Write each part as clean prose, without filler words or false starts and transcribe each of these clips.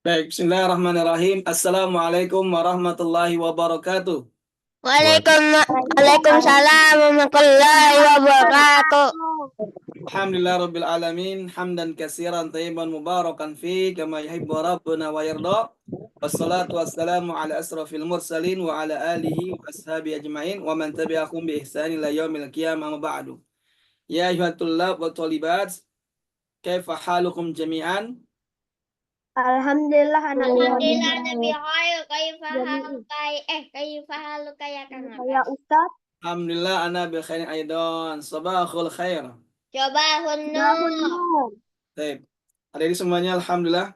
Baik, bismillahirrahmanirrahim. Assalamualaikum warahmatullahi wabarakatuh. Waalaikumsalam warahmatullahi wabarakatuh. Alhamdulillah rabbil alamin, hamdan katsiran tayyiban mubarakan fi kama yuhibbu rabbuna wa yarda. Wassalatu wassalamu ala asrafil mursalin wa ala alihi wa ashabihi ajmain wa man tabi'ahum bi ihsani ila yaumil qiyamah ma ba'du. Ya ayyuhat tullab wa thalibat, kaifa halukum jami'an? Alhamdulillah anak Alhamdulillah Nabi khair. Kaifa haluka ya Kang saya Abbas? Ustaz. Alhamdulillah ana bi khairin aidan. Sabahul khair. Coba hunur. Baik. Hari ini semuanya alhamdulillah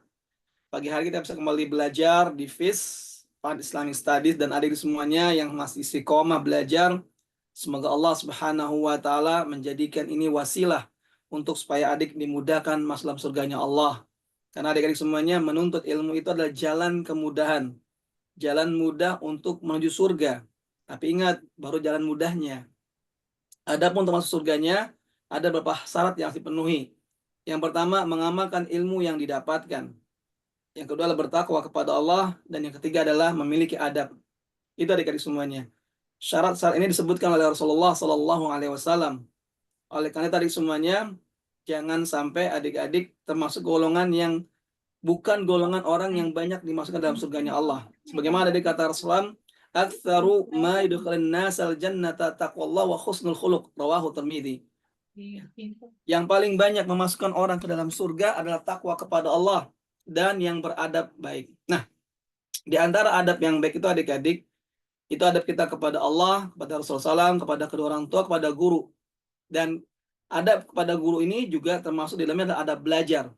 pagi hari kita bisa kembali belajar di FIS Fund Islamic Studies, dan adik semuanya yang masih istiqomah belajar, semoga Allah Subhanahu wa taala menjadikan ini wasilah untuk supaya adik dimudahkan masuk dalam surganya Allah. Karena adik-adik semuanya menuntut ilmu itu adalah jalan kemudahan, jalan mudah untuk menuju surga. Tapi ingat, baru jalan mudahnya. Adapun untuk masuk surganya ada beberapa syarat yang harus dipenuhi. Yang pertama, mengamalkan ilmu yang didapatkan. Yang kedua adalah bertakwa kepada Allah, dan yang ketiga adalah memiliki adab. Itu adik-adik semuanya. Syarat-syarat ini disebutkan oleh Rasulullah Sallallahu Alaihi Wasallam. Oleh karena tadi semuanya, jangan sampai adik-adik termasuk golongan yang bukan golongan orang yang banyak dimasukkan dalam surganya Allah. Sebagaimana dari kata Rasulullah, "Aktsaru ma yudkhilun nasal jannata taqwallah wa husnul khuluq." Rawahu Tirmidzi. Yang paling banyak memasukkan orang ke dalam surga adalah takwa kepada Allah dan yang beradab baik. Nah, di antara adab yang baik itu adik-adik, itu adab kita kepada Allah, kepada Rasulullah SAW, kepada kedua orang tua, kepada guru. Dan adab kepada guru ini juga termasuk di dalamnya adalah adab belajar.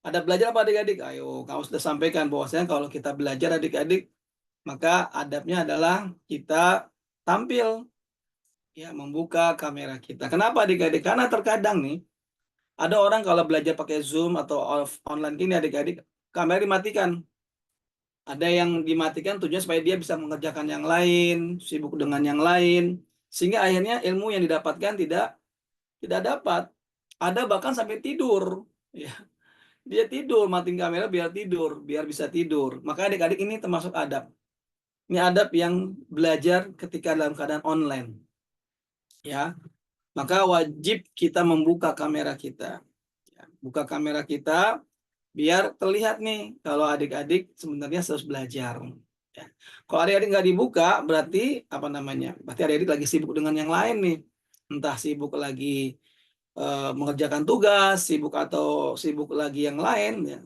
Adab belajar apa adik-adik? Ayo, kamu sudah sampaikan bahwasanya kalau kita belajar adik-adik, maka adabnya adalah kita tampil, ya, membuka kamera kita. Kenapa adik-adik? Karena terkadang nih, ada orang kalau belajar pakai Zoom atau online gini adik-adik, kamera dimatikan. Ada yang dimatikan tujuannya supaya dia bisa mengerjakan yang lain, sibuk dengan yang lain, sehingga akhirnya ilmu yang didapatkan tidak dapat. Ada bahkan sampai tidur, ya. Dia tidur, matiin kamera biar tidur, biar bisa tidur. Maka adik-adik ini termasuk adab. Ini adab yang belajar ketika dalam keadaan online, ya. Maka wajib kita membuka kamera kita. Ya, buka kamera kita biar terlihat nih kalau adik-adik sebenarnya harus belajar. Ya. Kalau adik-adik nggak dibuka, berarti apa namanya? Berarti adik-adik lagi sibuk dengan yang lain nih. Entah sibuk lagi mengerjakan tugas, sibuk atau sibuk lagi yang lain. Ya.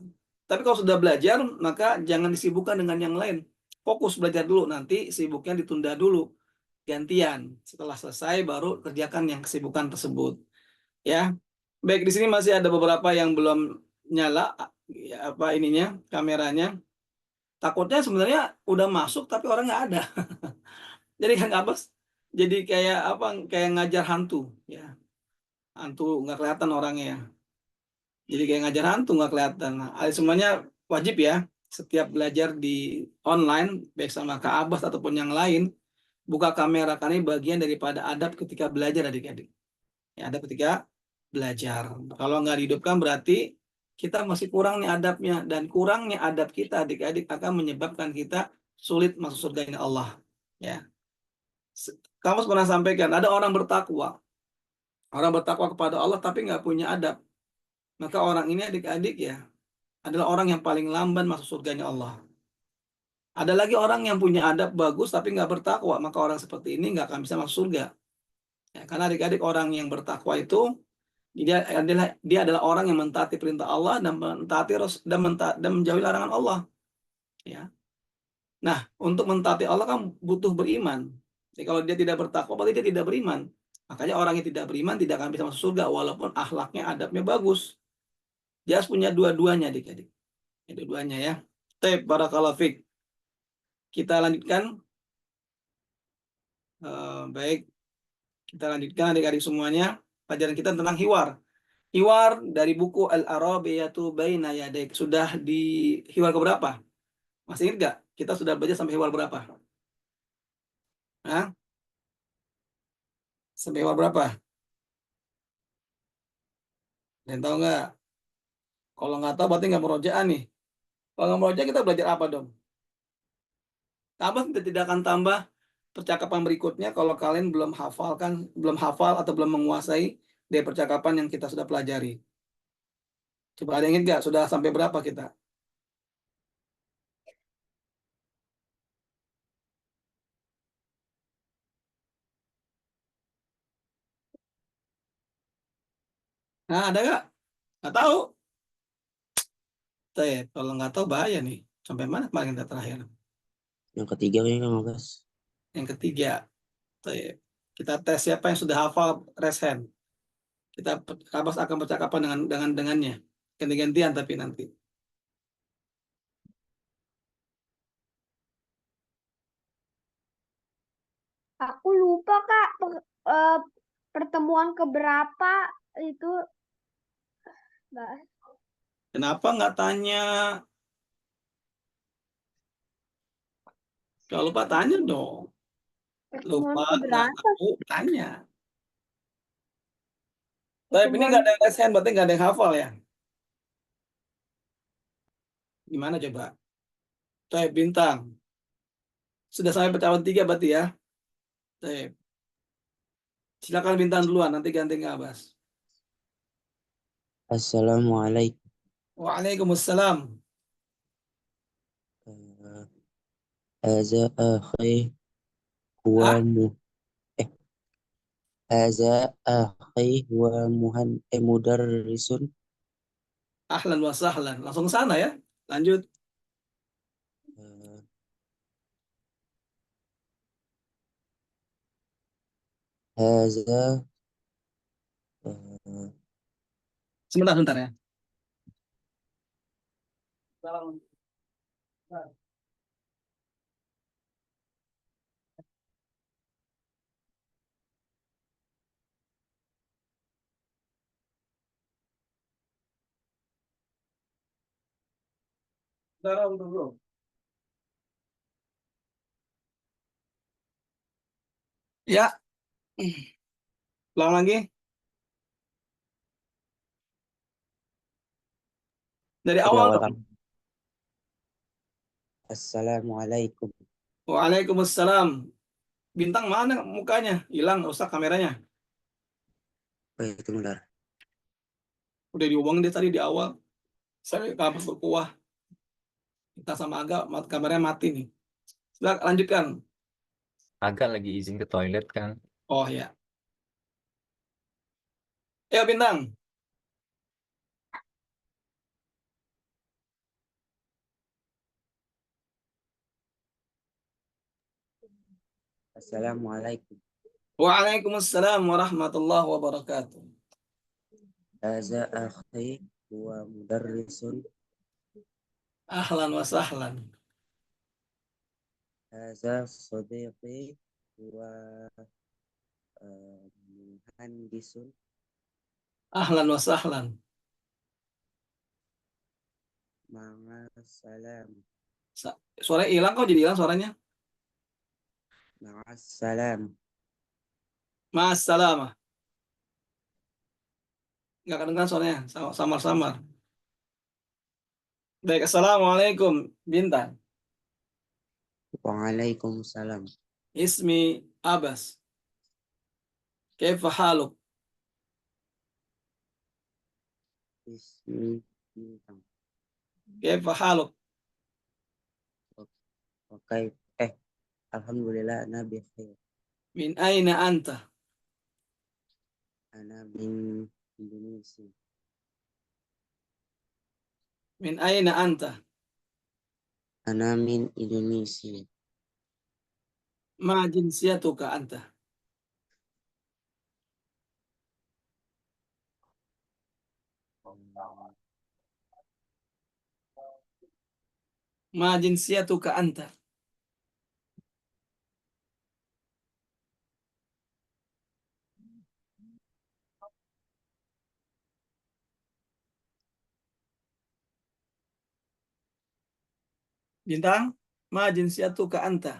Tapi kalau sudah belajar, maka jangan disibukkan dengan yang lain. Fokus belajar dulu, nanti sibuknya ditunda dulu. Gantian. Setelah selesai baru kerjakan yang kesibukan tersebut. Ya. Baik, di sini masih ada beberapa yang belum nyala, ya, apa ininya, kameranya. Takutnya sebenarnya udah masuk tapi orang nggak ada. Jadi kan apa? Jadi kayak apa? Kayak ngajar hantu, ya. Hantu nggak kelihatan orangnya, ya. Jadi kayak ngajar hantu nggak kelihatan. Nah, semuanya wajib ya. Setiap belajar di online, baik sama Kak Abbas ataupun yang lain, buka kamera karena ini bagian daripada adab ketika belajar adik-adik. Ya, adab ketika belajar. Kalau nggak dihidupkan berarti kita masih kurang nih adabnya, dan kurangnya adab kita adik-adik akan menyebabkan kita sulit masuk surganya Allah. Ya, kamu pernah sampaikan ada orang bertakwa kepada Allah tapi nggak punya adab, maka orang ini adik-adik ya adalah orang yang paling lamban masuk surganya Allah. Ada lagi orang yang punya adab bagus tapi nggak bertakwa, maka orang seperti ini nggak akan bisa masuk surga. Ya, karena adik-adik orang yang bertakwa itu dia adalah orang yang mentaati perintah Allah dan dan menjauhi larangan Allah. Ya. Nah, untuk mentaati Allah kan butuh beriman. Jadi kalau dia tidak bertakwa, berarti dia tidak beriman. Makanya orang yang tidak beriman tidak akan bisa masuk surga walaupun akhlaknya, adabnya bagus. Dia harus punya dua-duanya, adik-adik. Dua-duanya ya. Baik, barakallahu fiik. Kita lanjutkan. Baik, kita lanjutkan adik-adik semuanya. Pelajaran kita tentang hiwar. Hiwar dari buku Al-Arabiyatu Baina Yadaik. Sudah di hiwar keberapa? Masih ingat nggak? Kita sudah belajar sampai hiwar berapa? Hah? Sampai hiwar berapa? Yang tahu nggak? Kalau nggak tahu berarti nggak murojaah nih. Kalau nggak murojaah kita belajar apa dong? Tambah tidak akan tambah percakapan berikutnya kalau kalian belum hafal atau belum menguasai dari percakapan yang kita sudah pelajari. Coba ada yang ingat nggak? Sudah sampai berapa kita? Nah, ada nggak? Nggak tahu. Kalau nggak tahu bahaya nih. Sampai mana kemarin kita terakhir? Yang ketiga kayaknya Mas. Yang ketiga. Kita tes siapa yang sudah hafal raise hand. Kita kabas akan percakapan dengannya. Ganti-gantian tapi nanti. Aku lupa Kak pertemuan keberapa itu, Mbak. Kenapa nggak tanya? Kalau lupa tanya dong. Pertemuan Lupa nggak keberapa? tahu tanya. Tapi ini nggak ada yang raise hand, berarti nggak ada yang hafal ya? Gimana coba? Bintang. Sudah sampai percakapan 3 berarti ya? Baik. Silakan Bintang duluan, nanti ganti Ngabas. Assalamualaikum. Waalaikumsalam. Haza akhi huwa Ah, mu haza akhi huwa mudarrisun. ahlan wa sahlan. Langsung ke sana ya. Lanjut. Eh, Haza eh, Sebentar, sebentar ya. Sebentar dulu. Ya, ulang lagi. Dari dari awal awal dong. kan. Assalamualaikum. Waalaikumsalam. Bintang mana mukanya? Hilang, rusak kameranya. Oh, itu benar. Udah diomongin dia tadi di awal. Saya kampus berkuah. Kita sama agak kameranya mati nih. Silakan lanjutkan. Agak lagi izin ke toilet kan. Oh ya. Ayo Bintang. Assalamualaikum. Waalaikumsalam warahmatullahi wabarakatuh. Haza akhi huwa mudarrisun. Ahlan wa sahlan. Haza sadiqi huwa muhandisun. Ahlan wa sahlan. Ma'assalam. Suara hilang kok jadi hilang suaranya. Ma'assalam. Mas salamah. Nggak kedengeran suaranya. Samar-samar. Baik, assalamualaikum Bintang. Waalaikumsalam. Ismi Abbas. Kaifa haluk? Ismi bintang. Kaifa haluk? Oke. Alhamdulillah ana bi khair. Min aina anta? Ana min Indonesia. Min aina anta? Ana min Indonesia. Ma jinsiyatuka anta? Ma jinsiyatuka anta? Bintang, ma jinsiyatuka anta?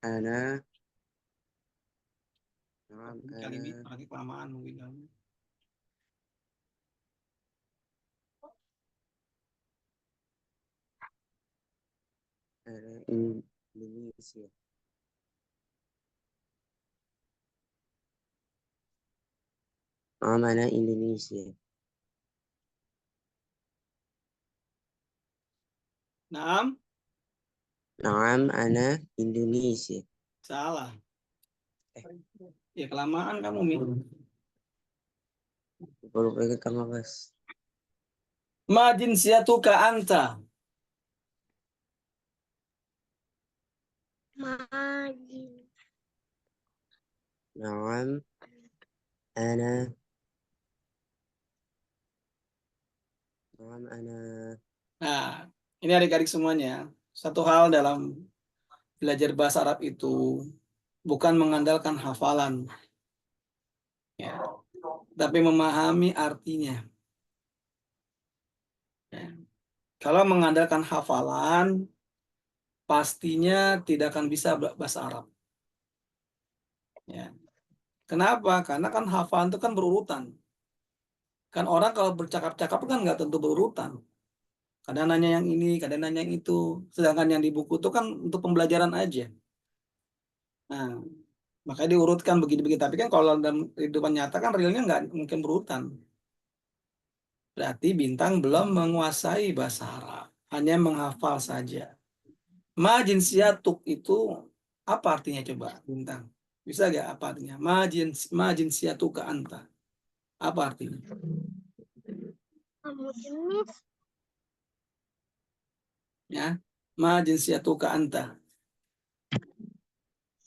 Ana. Naam, Kali ini ana. pakai kelamaan mungkin. Ana Indonesia. Naam, ana Indonesia. Naam, Naam, ana Indonesia. salah. Eh. Ya kelamaan kamu, Mi. Lupa ingat kamu, Bas. Ma jinsiyatuka anta. Majin. Naam, ana. Naam, ana. Nah, ini adik-adik semuanya. Satu hal dalam belajar bahasa Arab itu bukan mengandalkan hafalan, ya, tapi memahami artinya. Ya. Kalau mengandalkan hafalan, pastinya tidak akan bisa bahasa Arab. Ya. Kenapa? Karena kan hafalan itu kan berurutan. Kan orang kalau bercakap-cakap kan nggak tentu berurutan. Kadang nanya yang ini, kadang nanya yang itu. Sedangkan yang di buku itu kan untuk pembelajaran aja. Nah, makanya diurutkan begini-begini. Tapi kan kalau dalam kehidupan nyata kan realnya nggak mungkin berurutan. Berarti Bintang belum menguasai bahasa Arab. Hanya menghafal saja. Ma jinsiyatuk itu apa artinya coba Bintang? Bisa gak apa artinya? Ma jinsiyatuka anta. Apa artinya? Kamu jenis. Ya. Ma jinsiyatuka anta.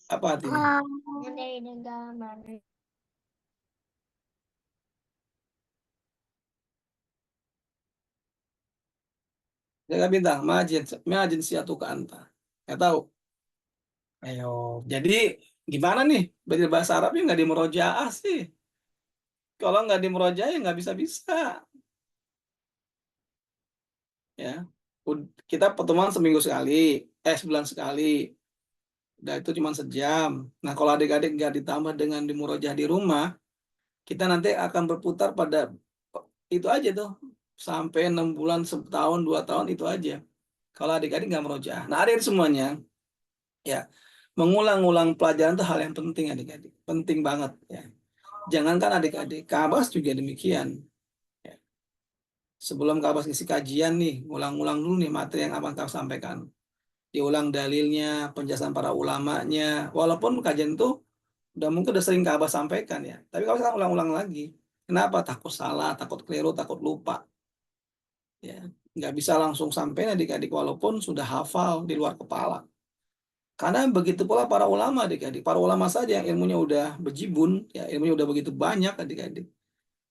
Apa artinya? Yang dari negara mana? Jaga Bintang. Ma jinsiyatuka anta. Nggak tahu. Ayo. Jadi gimana nih? Belajar bahasa Arabnya nggak di murojaah sih. Kalau nggak di murojaah ya nggak bisa-bisa. Ya. Kita pertemuan seminggu sekali. Sebulan sekali. Udah itu cuma sejam. Nah, kalau adik-adik nggak ditambah dengan di murojaah di rumah, kita nanti akan berputar pada itu aja tuh. Sampai 6 bulan, setahun, 2 tahun itu aja. Kalau adik-adik nggak murojaah. Nah, adik semuanya, ya, mengulang-ulang pelajaran itu hal yang penting adik-adik. Penting banget, ya. Jangankan adik-adik, Kabas juga demikian. Ya. Sebelum Kabas ngisi kajian nih, ulang-ulang dulu nih materi yang abang Kabas sampaikan. Diulang dalilnya, penjelasan para ulamanya. Walaupun kajian itu udah sering Kabas sampaikan ya. Tapi Kabas kan ulang-ulang lagi. Kenapa? Takut salah, takut keliru, takut lupa. Ya, nggak bisa langsung sampai adik-adik walaupun sudah hafal di luar kepala. Karena begitu pula para ulama adik-adik. Para ulama saja yang ilmunya udah bejibun, ya ilmunya udah begitu banyak adik-adik.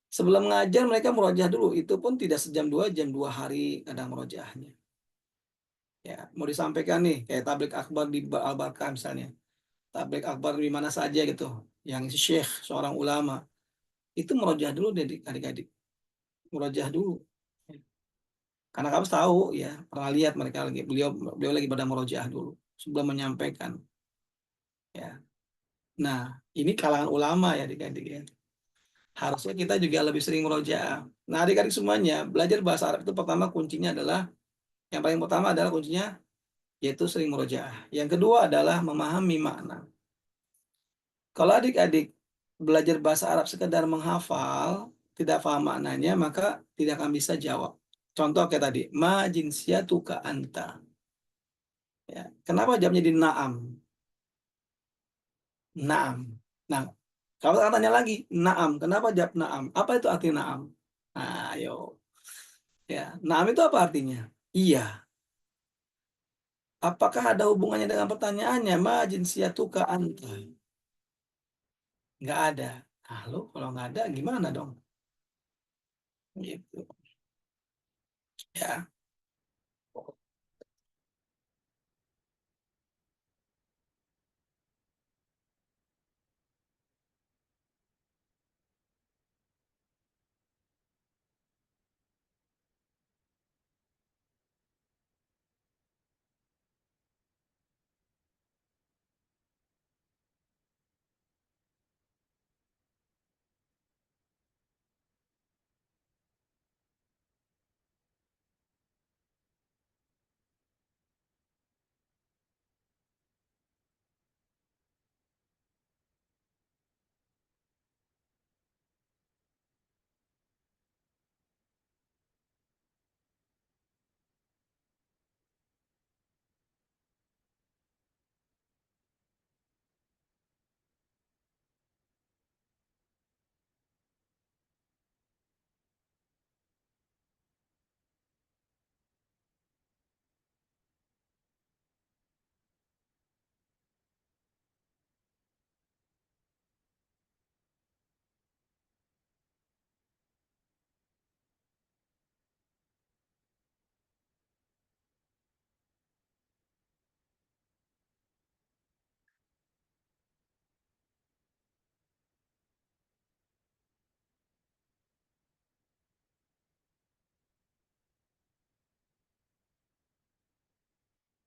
Sebelum ngajar mereka murojaah dulu. Itu pun tidak sejam 2 jam, 2 hari kadang murojaahnya. Ya, mau disampaikan nih kayak tablik akbar di Al-Barkah misalnya. Tablik akbar di mana saja gitu. Yang syekh seorang ulama itu murojaah dulu deh adik-adik. Murojaah dulu. Karena kamu tahu ya, pernah lihat mereka lagi beliau beliau lagi pada murojaah dulu sebelum menyampaikan. Ya. Nah, ini kalangan ulama ya adik-adik ya. Harusnya kita juga lebih sering murojaah. Nah, adik-adik semuanya, belajar bahasa Arab itu pertama kuncinya adalah yang paling pertama adalah kuncinya yaitu sering murojaah. Yang kedua adalah memahami makna. Kalau adik-adik belajar bahasa Arab sekedar menghafal, tidak paham maknanya, maka tidak akan bisa jawab. Contoh kayak tadi, ma jinsiyatuka anta. Ya. Kenapa jawabnya di naam? Naam. Nah, kalau akan tanya lagi, naam. Kenapa jawab naam? Apa itu arti naam? Nah, ayo. Ya, naam itu apa artinya? Iya. Apakah ada hubungannya dengan pertanyaannya? Ma jinsiyatuka anta? Nggak ada. Nah, lo kalau nggak ada gimana dong? Gitu. Ya.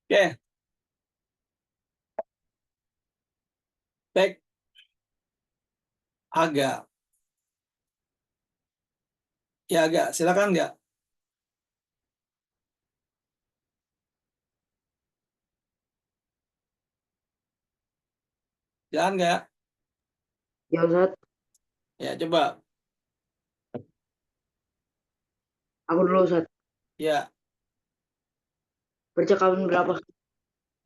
Oke, baik. Agak. Ya agak. Silakan nggak? Jalan nggak? Ya Ustaz, Ya coba. aku dulu Ustaz. Ya, Percakapan berapa?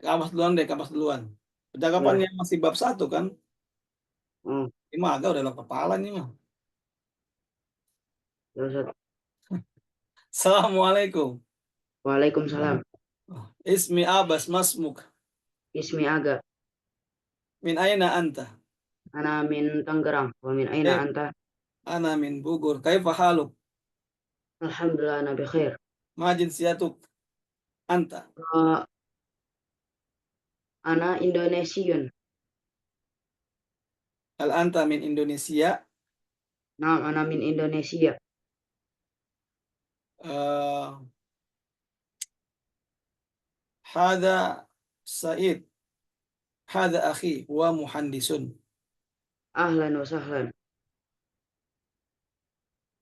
kapas duluan deh, kapas duluan. Ya, Percakapannya masih bab 1 kan? hmm, Ini mah agak udah dalam kepala nih mah. ya Ustaz. Assalamualaikum. Waalaikumsalam. Ismi Abbas Masmuk. Ismi Aga. Min aina anta? Ana min Tangerang. Wa min aina Eh, anta? ana min Bogor. Kaifa haluk? Alhamdulillah ana bi khair. Ma jinsiyatuk? Anta. Uh, ana Indonesian. Al anta min Indonesia. Naam, ana min Indonesia. Eh, Hada Said. Hada akhi wa muhandisun. Ahlan wa sahlan.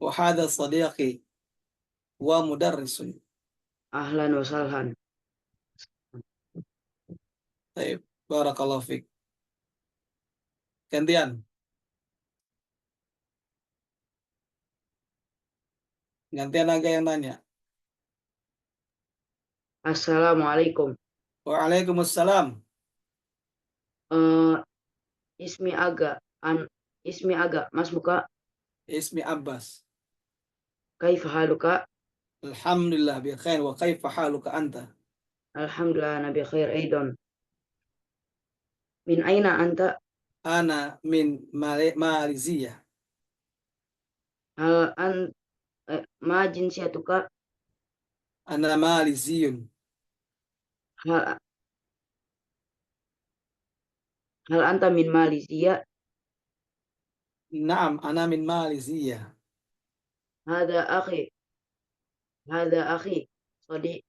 Wa hada sadiqi wa mudarrisun. Ahlan wa sahlan. Baik, barakallahu fiik. Gantian. Gantian agak yang nanya. Assalamualaikum. Waalaikumsalam. Uh, ismi Aga. Ismi Aga. Mas Muka. Ismi Abbas. Kaifa haluka? Alhamdulillah bi khair wa kaifa haluka anta? Alhamdulillah ana bi khair aidan. Min aina anta? Ana min Malaysia. Hal an ma jinsiyatuka? Ana Malaysiun. Hal hal anta min Malaysia? Naam, ana min Malaysia. Hada akhi. Hada akhi. Sadiq.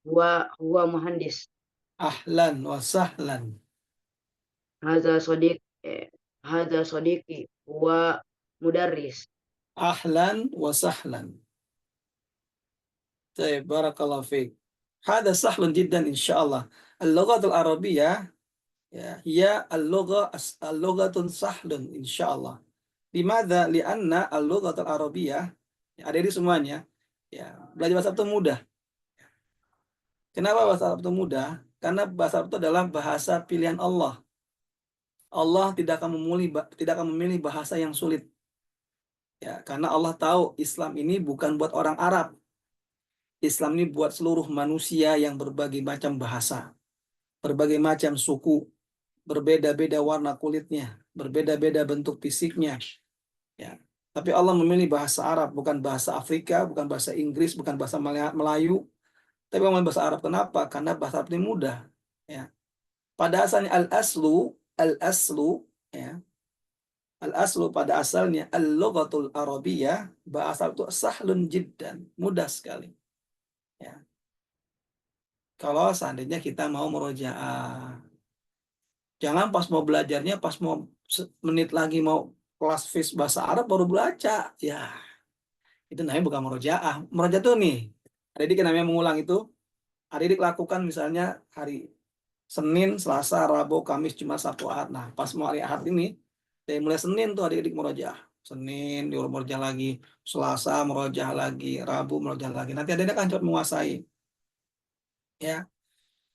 Huwa muhandis. Ahlan wa sahlan. Hada sadiq. Hada sadiqi. Huwa mudarris. Ahlan wa sahlan. Baik, barakallahu fiik. Hada sahlun jiddan insyaallah. Al-lughat al-arabiyyah ya hiya al-lughatun sahlun insyaallah. Limadza? Lianna al-lughat al-arabiyyah ya, ada di semuanya. Ya, belajar bahasa Arab itu mudah. Kenapa bahasa Arab itu mudah? Karena bahasa Arab itu adalah bahasa pilihan Allah. Allah tidak akan memilih bahasa yang sulit. Ya, karena Allah tahu Islam ini bukan buat orang Arab. Islam ini buat seluruh manusia yang berbagai macam bahasa, berbagai macam suku, berbeda-beda warna kulitnya, berbeda-beda bentuk fisiknya. Ya. Tapi Allah memilih bahasa Arab, bukan bahasa Afrika, bukan bahasa Inggris, bukan bahasa Melayu, tapi memilih bahasa Arab. Kenapa? Karena bahasa Arab ini mudah. Ya. Pada asalnya al-aslu, ya, al-aslu pada asalnya al-lughatul arabiyyah, bahasa Arab itu sahlun jiddan, mudah sekali. Ya. Kalau seandainya kita mau murojaah, jangan pas mau belajarnya, pas mau menit lagi mau kelas fis bahasa Arab baru baca. Ya, itu namanya bukan murojaah. Murojaah tuh nih, adik yang namanya mengulang itu, adik lakukan misalnya hari Senin, Selasa, Rabu, Kamis, Jumat, Sabtu, Ahad. Nah, pas mau hari Ahad ini, dari mulai Senin tuh adik-adik murojaah. Senin di murojaah lagi, Selasa murojaah lagi, Rabu murojaah lagi. Nanti adik akan cepat menguasai. Ya,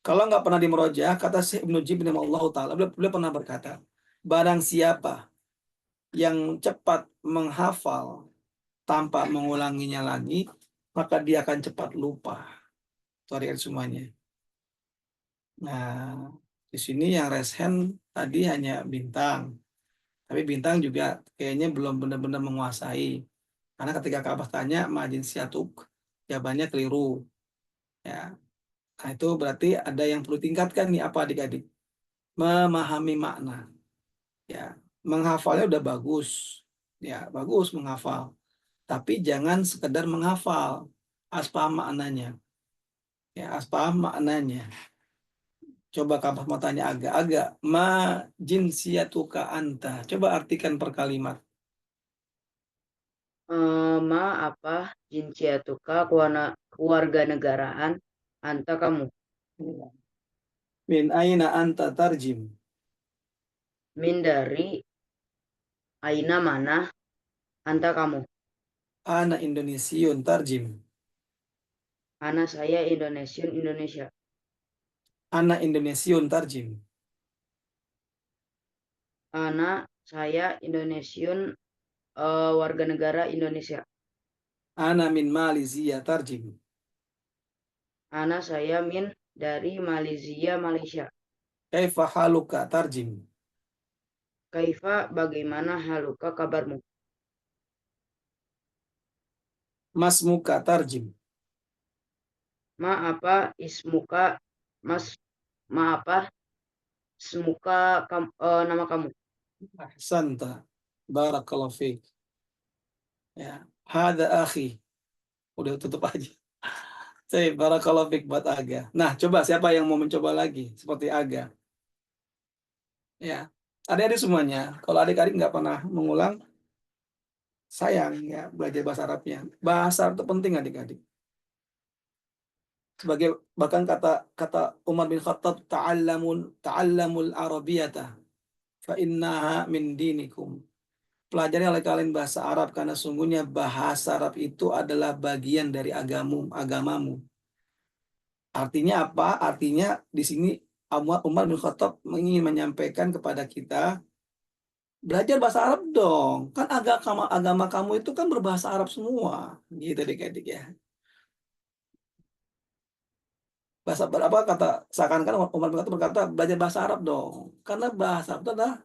kalau nggak pernah di murojaah, kata Syekh Ibnu Jibrin Allah Ta'ala, beliau pernah berkata, barang siapa yang cepat menghafal tanpa mengulanginya lagi, maka dia akan cepat lupa. Sorry semuanya. Nah, di sini yang raise hand tadi hanya Bintang. Tapi Bintang juga kayaknya belum benar-benar menguasai. Karena ketika Kak tanya, majin siatuk, jawabannya keliru. Ya. Nah, itu berarti ada yang perlu tingkatkan nih apa adik-adik? Memahami makna. Ya, menghafalnya udah bagus. Ya, bagus menghafal. Tapi jangan sekedar menghafal, harus paham maknanya. Ya, paham maknanya. Coba kamu mau tanya agak-agak. Ma jinsiyatuka anta. Coba artikan per kalimat. Ma apa jinsiatuka keluarga negaraan anta kamu. Min aina anta tarjim. Min dari aina mana anta kamu. Ana Indonesiun tarjim. Ana saya Indonesian Indonesia. Ana Indonesiun tarjim. Ana saya Indonesian warga negara Indonesia. Ana min Malaysia tarjim. Ana saya min dari Malaysia Malaysia. Kaifa haluka tarjim. Kaifa bagaimana haluka kabarmu. Masmuka tarjim. Ma apa ismuka mas ma apa semuka nama kamu. Ahsanta. Barakallahu fiik. Ya, hada akhi. Udah tutup aja. Saya barakallahu fiik buat Aga. Nah, coba siapa yang mau mencoba lagi seperti Aga? Ya, adik-adik semuanya. Kalau adik-adik nggak pernah mengulang, sayang ya belajar bahasa Arabnya. Bahasa Arab itu penting adik-adik. Sebagai bahkan kata Umar bin Khattab, ta'allamul arabiyata fa innaha min dinikum. Pelajari oleh kalian bahasa Arab karena sungguhnya bahasa Arab itu adalah bagian dari agamamu. Artinya apa? Artinya di sini Umar bin Khattab ingin menyampaikan kepada kita, belajar bahasa Arab dong. Kan agama kamu itu kan berbahasa Arab semua. Gitu adik-adik ya. Bahasa apa kata seakan-akan Umar bin Khattab berkata belajar bahasa Arab dong. Karena bahasa Arab itu adalah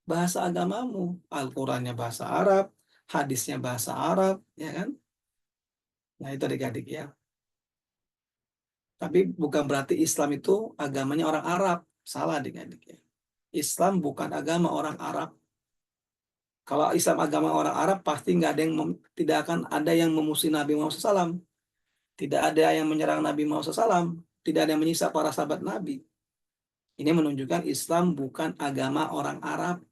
bahasa agamamu. Al-Qur'annya bahasa Arab, hadisnya bahasa Arab, ya kan? Nah, itu adik-adik ya. Tapi bukan berarti Islam itu agamanya orang Arab. Salah adik-adik ya. Islam bukan agama orang Arab. Kalau Islam agama orang Arab pasti nggak ada yang tidak akan ada yang memusuhi Nabi Muhammad SAW. Tidak ada yang menyerang Nabi Muhammad SAW. Tidak ada yang menyiksa para sahabat Nabi. Ini menunjukkan Islam bukan agama orang Arab,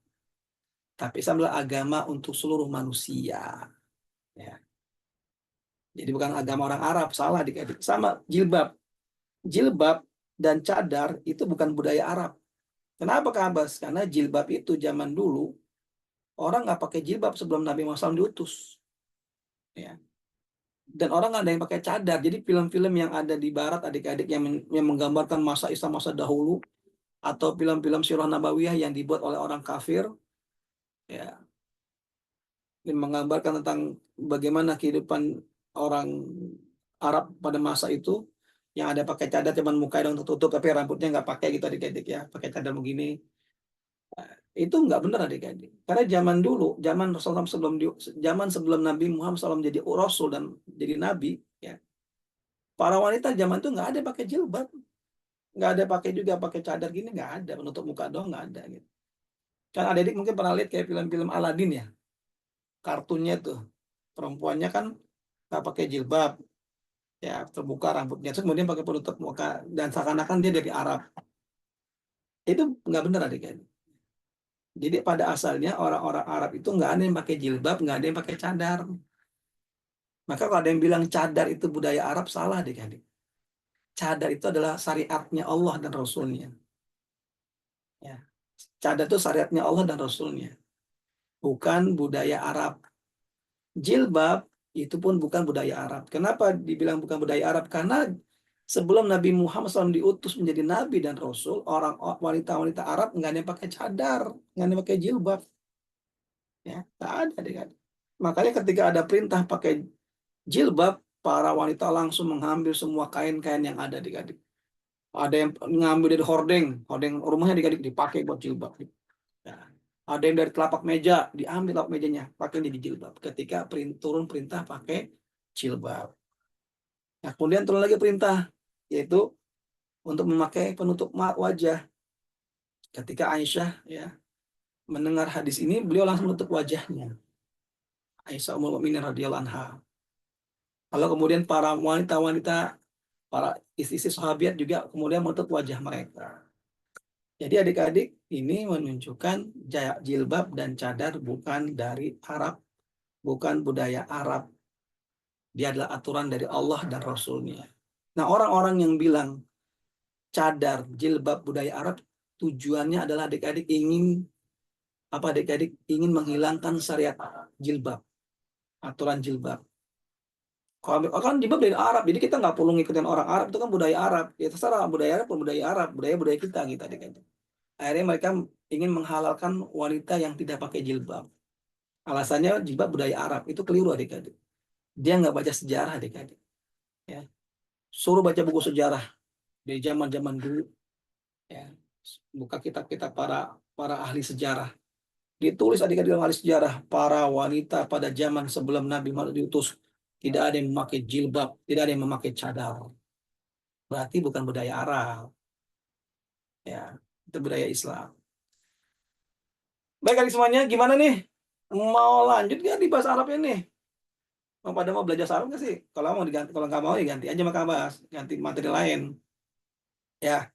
tapi Islam adalah agama untuk seluruh manusia. Ya. Jadi bukan agama orang Arab, salah adik-adik. Sama jilbab. Jilbab dan cadar itu bukan budaya Arab. Kenapa Kak Abbas? Karena jilbab itu zaman dulu orang nggak pakai jilbab sebelum Nabi Muhammad SAW diutus. Ya. Dan orang nggak ada yang pakai cadar. Jadi film-film yang ada di Barat adik-adik yang menggambarkan masa Islam masa dahulu atau film-film Sirah Nabawiyah yang dibuat oleh orang kafir, ya, yang menggambarkan tentang bagaimana kehidupan orang Arab pada masa itu, yang ada pakai cadar cuman mukanya dong tertutup tapi rambutnya nggak pakai gitu adik-adik ya, pakai cadar begini. Itu nggak benar adik-adik. Karena zaman dulu, zaman sebelum Nabi Muhammad SAW jadi Rasul dan jadi Nabi, ya, para wanita zaman itu nggak ada pakai jilbab, nggak ada pakai juga pakai cadar gini, nggak ada, menutup muka doang nggak ada gitu. Kan adik-adik mungkin pernah lihat kayak film-film Aladin ya, kartunnya tuh perempuannya kan nggak pakai jilbab, ya terbuka rambutnya, terus kemudian pakai penutup muka dan seakan-akan dia dari Arab. Itu nggak benar adik-adik. Jadi pada asalnya orang-orang Arab itu nggak ada yang pakai jilbab, nggak ada yang pakai cadar. Maka kalau ada yang bilang cadar itu budaya Arab, salah adik-adik. Cadar itu adalah syariatnya Allah dan Rasulnya. Ya. Cadar itu syariatnya Allah dan Rasulnya. Bukan budaya Arab. Jilbab itu pun bukan budaya Arab. Kenapa dibilang bukan budaya Arab? Karena sebelum Nabi Muhammad SAW diutus menjadi Nabi dan Rasul, orang wanita-wanita Arab nggak ada yang pakai cadar, nggak ada yang pakai jilbab. Ya, nggak ada adik-adik. Makanya ketika ada perintah pakai jilbab, para wanita langsung mengambil semua kain-kain yang ada adik-adik. Ada yang ngambil dari hordeng rumahnya adik-adik dipakai buat jilbab. Ya. Ada yang dari telapak meja, diambil telapak mejanya, pakai di jilbab. Ketika turun perintah pakai jilbab. Nah, kemudian turun lagi perintah, yaitu untuk memakai penutup wajah. Ketika Aisyah ya mendengar hadis ini, beliau langsung menutup wajahnya. Aisyah Ummul Mukminin radhiyallahu anha. Lalu kemudian para wanita-wanita para istri-istri sahabat juga kemudian menutup wajah mereka. Jadi adik-adik, ini menunjukkan jilbab dan cadar bukan dari Arab, bukan budaya Arab. Dia adalah aturan dari Allah dan Rasulnya. Nah, orang-orang yang bilang cadar, jilbab budaya Arab, tujuannya adalah adik-adik ingin menghilangkan syariat jilbab, aturan jilbab. Kalau kan jilbab dari Arab, jadi kita nggak perlu ngikutin orang Arab, itu kan budaya Arab. Ya terserah budaya Arab, budaya kita gitu adik-adik. Akhirnya mereka ingin menghalalkan wanita yang tidak pakai jilbab. Alasannya jilbab budaya Arab, itu keliru adik-adik. Dia nggak baca sejarah adik-adik. Ya. Suruh baca buku sejarah dari zaman-zaman dulu. Ya. Buka kitab-kitab para ahli sejarah. Ditulis adik-adik dalam ahli sejarah, para wanita pada zaman sebelum Nabi Muhammad diutus tidak ada yang memakai jilbab, tidak ada yang memakai cadar. Berarti bukan budaya Arab. Ya, itu budaya Islam. Baik adik semuanya, gimana nih? Mau lanjut nggak di bahasa Arab ini? Pada mau belajar Arab nggak sih? Kalau mau diganti, kalau nggak mau ya ganti aja sama bahas, ganti materi lain. Ya,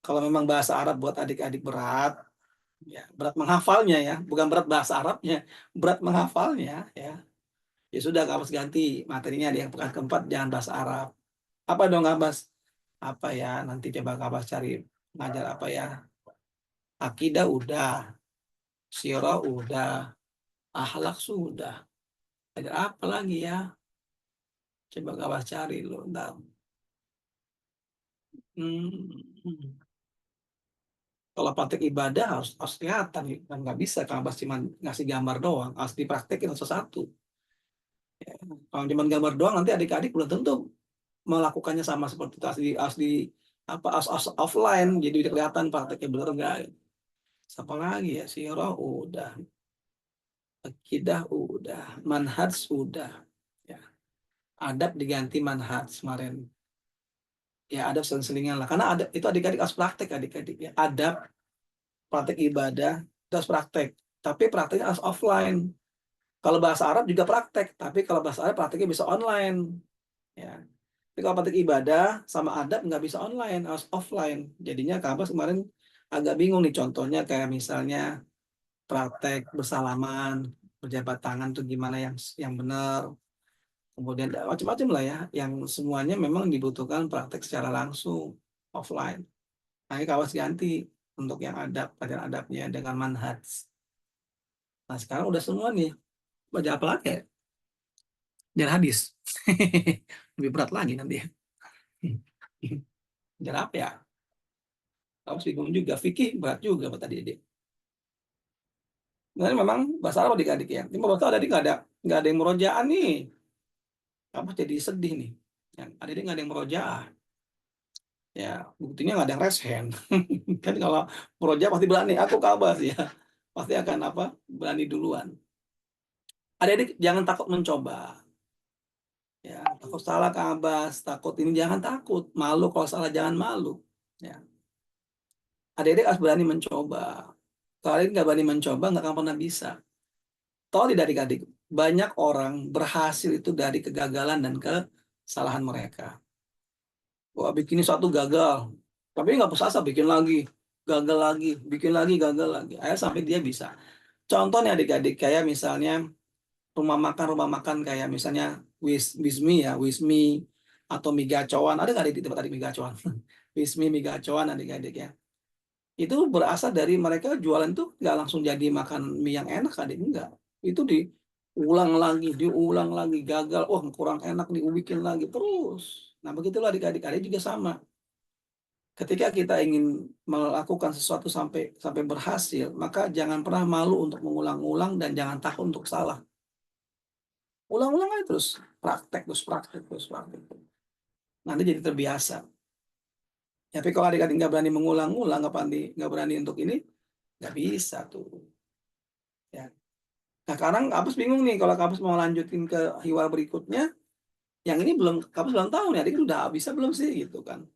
kalau memang bahasa Arab buat adik-adik berat, ya berat menghafalnya ya, bukan berat bahasa Arabnya, berat menghafalnya ya. Ya sudah, Kabas ganti materinya di yang pekan keempat, jangan bahasa Arab. Apa dong Kabas? Apa ya? Nanti coba Kabas cari ngajar apa ya? Akidah udah, sirah udah, akhlak sudah. Ada apa lagi ya? Coba Kabas cari loh, ntar. Kalau praktek ibadah harus kelihatan, kan nggak bisa Kabas cuma ngasih gambar doang, harus dipraktekin satu-satu. Ya. Kalau cuma gambar doang, nanti adik-adik belum tentu melakukannya sama seperti itu, harus offline, jadi udah kelihatan prakteknya benar enggak. Siapa lagi ya? Sirah udah, akidah udah, manhaj udah, ya. Adab diganti manhaj kemarin. Ya adab seling-selingan lah, karena adab itu adik-adik harus praktek adik-adik ya. Adab, praktek ibadah, itu harus praktek. Tapi prakteknya harus offline. Kalau bahasa Arab juga praktek, tapi kalau bahasa Arab prakteknya bisa online. Ya. Tapi kalau praktek ibadah sama adab nggak bisa online, harus offline. Jadinya Kabas kemarin agak bingung nih, contohnya kayak misalnya praktek bersalaman, berjabat tangan tuh gimana yang benar. Kemudian macam-macam lah ya, yang semuanya memang dibutuhkan praktek secara langsung, offline. Nah, ini Kabas ganti untuk yang adab, pelajaran adabnya dengan manhaj. Nah, sekarang udah semua nih. Baca apa lagi ya? Jangan hadis. Lebih berat lagi nanti ya. Jangan apa ya? Kamu bingung juga. Fikih berat juga buat adik-adik. Nah, memang bahasa Arab adik-adik ya. Cuma bahasa adik nggak ada yang merojaan nih. Kamu jadi sedih nih. Adik-adik nggak ada yang merojaah. Ya, buktinya nggak ada yang resen. Kan kalau merojaah pasti berani. Aku Kabas ya. Pasti akan apa? Berani duluan. Adik-adik jangan takut mencoba. Ya, takut salah Kabas, takut ini jangan takut. Malu kalau salah jangan malu. Ya. Adik-adik harus berani mencoba. Kalau adik nggak berani mencoba, nggak akan pernah bisa. Tahu tidak adik-adik? Banyak orang berhasil itu dari kegagalan dan kesalahan mereka. Wah, bikin satu gagal. Tapi nggak putus asa, bikin lagi. Gagal lagi, bikin lagi, gagal lagi. Akhirnya sampai dia bisa. Contohnya adik-adik, kayak misalnya rumah makan kayak misalnya Wismi ya, Wismi atau Migacoan. Ada nggak di tempat adik Migacoan? Wismi, Migacoan adik-adik ya. Itu berasal dari mereka jualan tuh nggak langsung jadi makan mie yang enak adik, enggak. Itu diulang lagi, gagal, oh kurang enak nih, bikin lagi terus. Nah begitulah adik-adik juga sama. Ketika kita ingin melakukan sesuatu sampai berhasil, maka jangan pernah malu untuk mengulang-ulang dan jangan takut untuk salah. Ulang-ulang aja terus, praktek. Nanti jadi terbiasa. Tapi kalau adik-adik nggak berani mengulang-ulang, nggak berani untuk ini, nggak bisa tuh. Ya. Nah sekarang Kabus bingung nih, kalau Kabus mau lanjutin ke hiwar berikutnya, yang ini Kabus belum tahu nih, adik udah bisa belum sih gitu kan?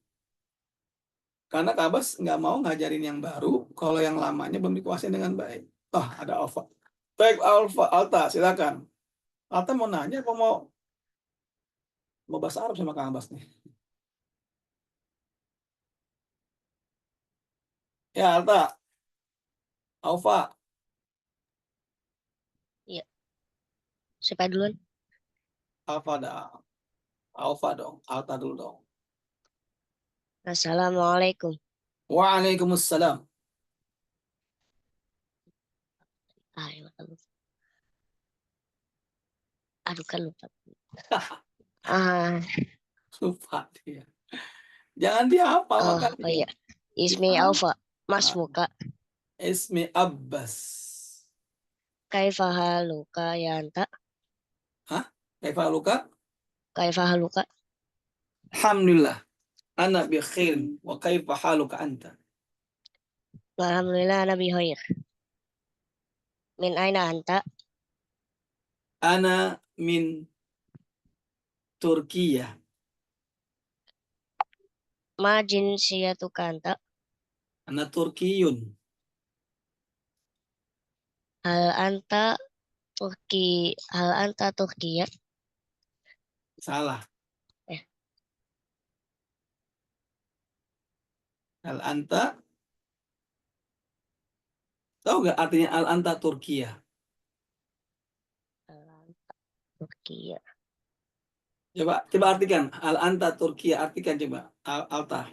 Karena Kabus nggak mau ngajarin yang baru, kalau yang lamanya belum dikuasai dengan baik. Oh ada Alfa. Baik Alta, silakan. Alta mau nanya apa mau bahasa Arab sama Kang Abbas nih? Ya, Alta. Aufa. Siapa duluan? Alfa dah. Aufa dong. Alta dulu dong. Assalamualaikum. Waalaikumsalam. Ayo, aduh kan lupa. Lupa dia. Jangan dihafal Oh makanya. iya. Ismi Dihafal. Alfa. Mas muka. Ismi Abbas. Kaifa haluka ya anta? Hah? Kaifa luka? Kaifa haluka? Alhamdulillah. Ana bi khair. Wa kaifa haluka anta? Alhamdulillah Nabi khair. Min aina anta? Ana min Turkiya. Ma jinsiyatuka anta? Ana Turkiyun. Hal anta Hal anta Turkiya? Salah. Eh. Al anta. Tahu nggak artinya al anta Turkiya? Hal anta Turkiya. Coba artikan. Al anta Turkiya. Artikan coba. Alta.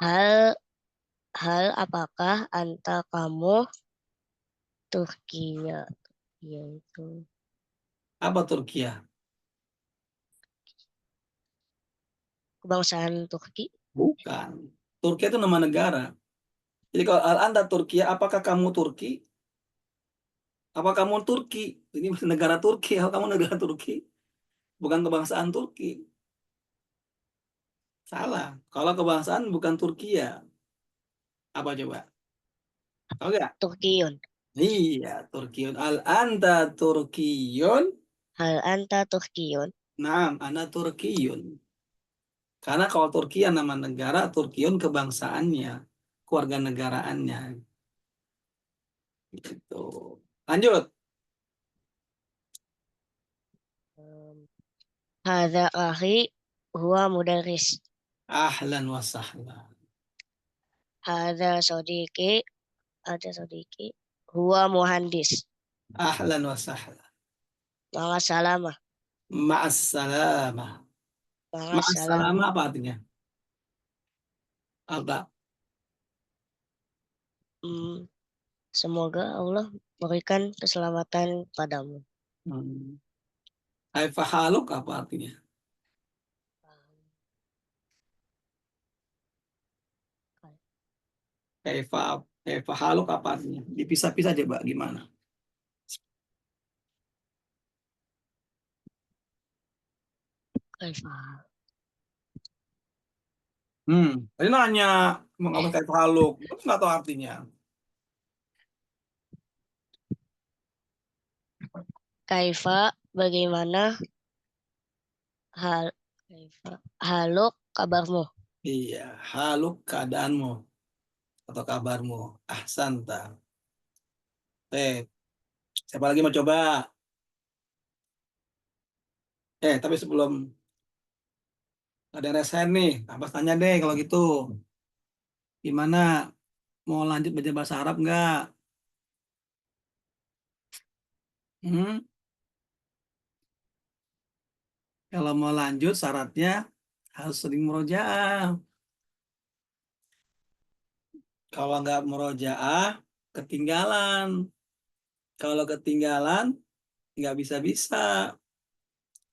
Hal apakah anta kamu Turkiya? Turkiya itu Apa Turkiya? kebangsaan Turki. Bukan. Turkiya itu nama negara. Jadi kalau al anta Turkiya, apakah kamu Turki? Apa kamu Turki? Ini negara Turki. Apa kamu negara Turki? Bukan kebangsaan Turki. Salah. Kalau kebangsaan bukan Turkiya. Apa coba? Tahu nggak? Turkiyun. Iya, Turkiyun. Al anta Turkiyun. Hal anta Turkiyun. Naam, ana Turkiyun. Karena kalau Turkiya nama negara, Turkiyun kebangsaannya, keluarga negaraannya. Gitu. Lanjut. Hadza akhi huwa mudarris. Ahlan wa sahlan. Hadza sodiki. Ada sodiki. Huwa muhandis. Ahlan wa sahlan. Ma'asalamah. Ma'assalamah. Ma'asalamah. Ma'assalamah apa artinya? Alta. Semoga Allah berikan keselamatan padamu. Kaifa haluk apa artinya? Kaifa haluk apa artinya? Dipisah-pisah aja, Mbak. Gimana? Kaifa. Tadi nanya mengapa kaifa haluk, nggak tahu artinya. Kaifa bagaimana hal kaifa haluk kabarmu? Iya, haluk keadaanmu atau kabarmu. Ahsanta. Siapa lagi mau coba? Tapi sebelum ada yang resen nih, Abbas tanya deh kalau gitu. Gimana? Mau lanjut belajar bahasa Arab nggak? Hmm? Kalau mau lanjut syaratnya harus sering murojaah. Kalau nggak murojaah, ketinggalan. Kalau ketinggalan, nggak bisa-bisa.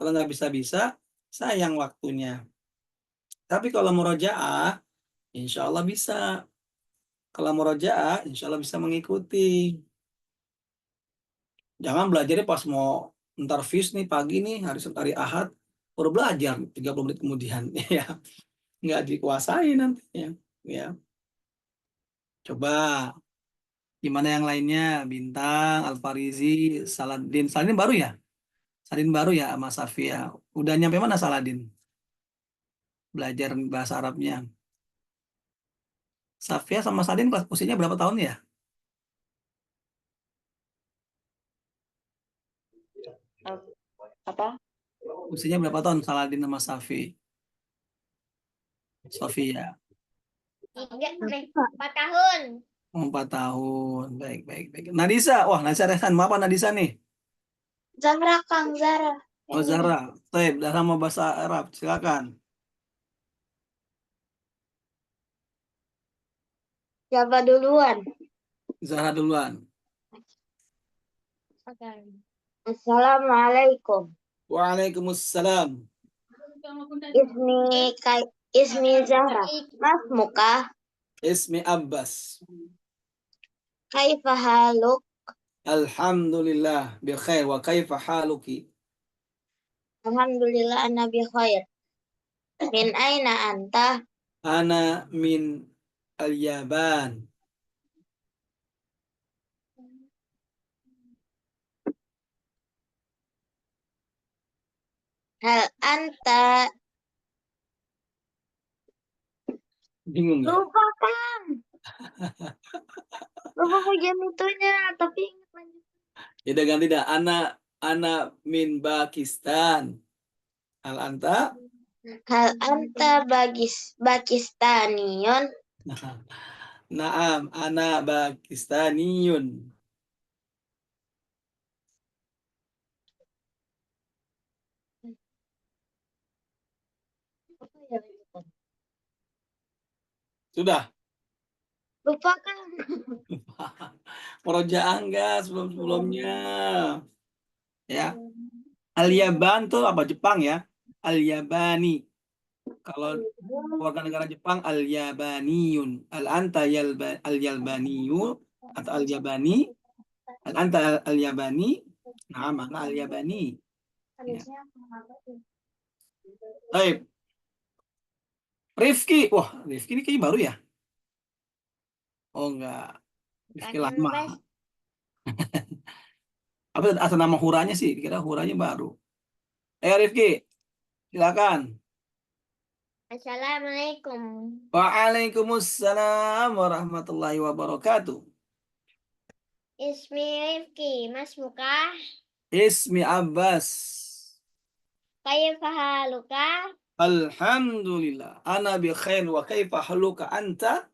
Kalau nggak bisa-bisa, sayang waktunya. Tapi kalau murojaah, insya Allah bisa. Kalau murojaah, insya Allah bisa mengikuti. Jangan belajarnya pas mau ntar fis nih pagi nih, hari Ahad, baru belajar 30 menit kemudian. Ya, nggak dikuasai nantinya. Ya, coba gimana yang lainnya? Bintang, Alfarizi, Saladin. Saladin baru ya? Saladin baru ya, Mas Safia. Udah nyampe mana Saladin? Belajar bahasa Arabnya. Safia sama Saladin kelas usianya berapa tahun ya? Apa? Usianya berapa tahun Saladin sama Safia? 4 tahun. 4 tahun. Baik, baik, baik. Nadisa, wah Nadisa Rehan, mau apa Nadisa nih? Zahra, Kang Zahra. Oh Zahra, Taib, dah sama bahasa Arab, silakan. Siapa duluan? Zahra duluan. Assalamualaikum. Waalaikumsalam. Ismi Zahra. Mas muka. Ismi Abbas. Kaifa haluk? Alhamdulillah bi khair wa kaifa haluki? Alhamdulillah ana bi khair. Min aina anta? Ana min al-Yaban. Hal anta? Bingung ya? Lupa Kang. Lupa bagian itunya, tapi ingat lanjut. Ya udah ganti dah. Ana min Pakistan. Al anta? Hal anta Pakistanion? Naam, ana Pakistaniyun. Sudah. Lupa Kang. Murojaah enggak sebelum-sebelumnya? Ya. Al-Yaban tuh apa? Jepang ya. Al-Yabani. Kalau warga negara Jepang al-Yabaniyun. Al-anta al-Yabaniyu atau al-Yabani. Al-anta al-Yabani. Nah, mana al-Yabani? Baik. Rifki. Wah, Rifki ini kayaknya baru ya? Oh enggak. Rifki lama. Apa asal nama huranya sih? Kira huranya baru. Rifki, silakan. Assalamualaikum. Waalaikumsalam warahmatullahi wabarakatuh. Ismi Rifki, Mas muka. Ismi Abbas. Kaifa haluka? Alhamdulillah. Ana bi khair wa kaifa haluka anta?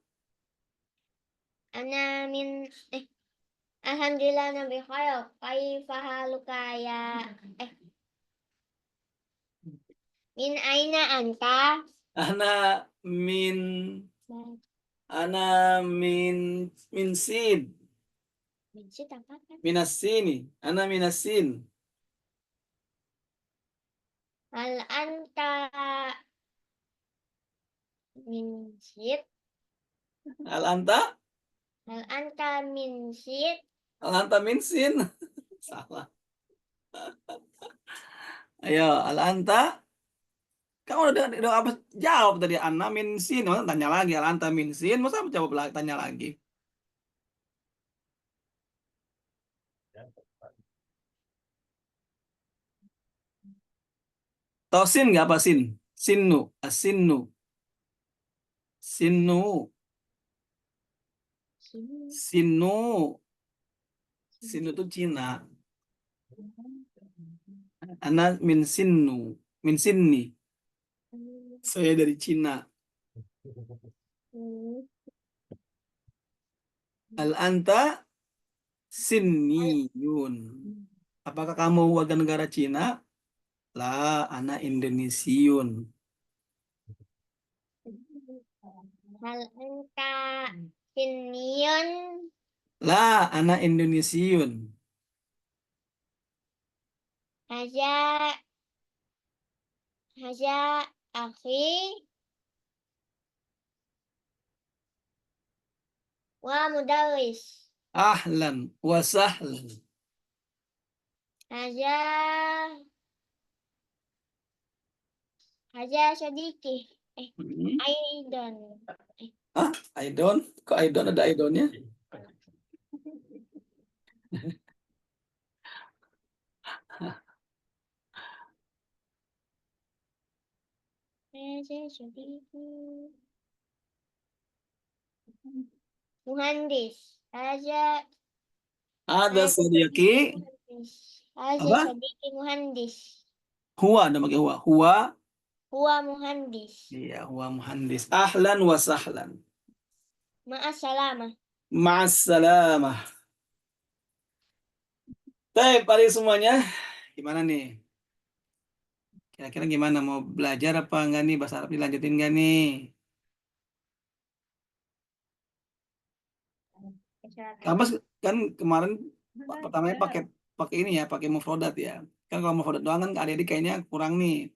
Ana min Alhamdulillah nabi khair. Kaifa haluka ya? Min aina anta? Ana min sin. Min sit apa kan? Minas sini. Ana minas sin. Hal anta min sit? Al anta? Hal anta min sit? Al anta min sin. Salah. Ayo, al anta. Kamu udah apa jawab tadi Anna min sin, masa tanya lagi al anta min sin, masa jawab lagi tanya lagi. Tahu sin nggak apa sin? Sinnu, asinnu, sinnu, sinnu, sinnu itu Cina. Ana min sinnu, min sinni. Saya dari Cina. Al anta sinniyun. Apakah kamu warga negara Cina? La, ana Indonesiun. Hal anta Sinion? La, ana Indonesiun. Haja akhi wa mudaris. Ahlan wa sahlan. Haja sadiki. Aidan. Ah, Aidon? Kok Aidon ada Aidonnya? Haja sadiki. Muhandis. Ada Haja sadiki. Apa? sadiki muhandis. Huwa, ada pakai huwa. Huwa. Huwa muhandis. Iya, huwa muhandis. Ahlan wa sahlan. Ma'assalamah. Ma'assalamah. Baik, adik semuanya. Gimana nih? Kira-kira gimana? Mau belajar apa enggak nih? Bahasa Arab dilanjutin enggak nih? Kamus kan kemarin pertamanya pakai pakai ini ya, pakai mufrodat ya. Kan kalau mufrodat doang kan adik-adik kayaknya kurang nih.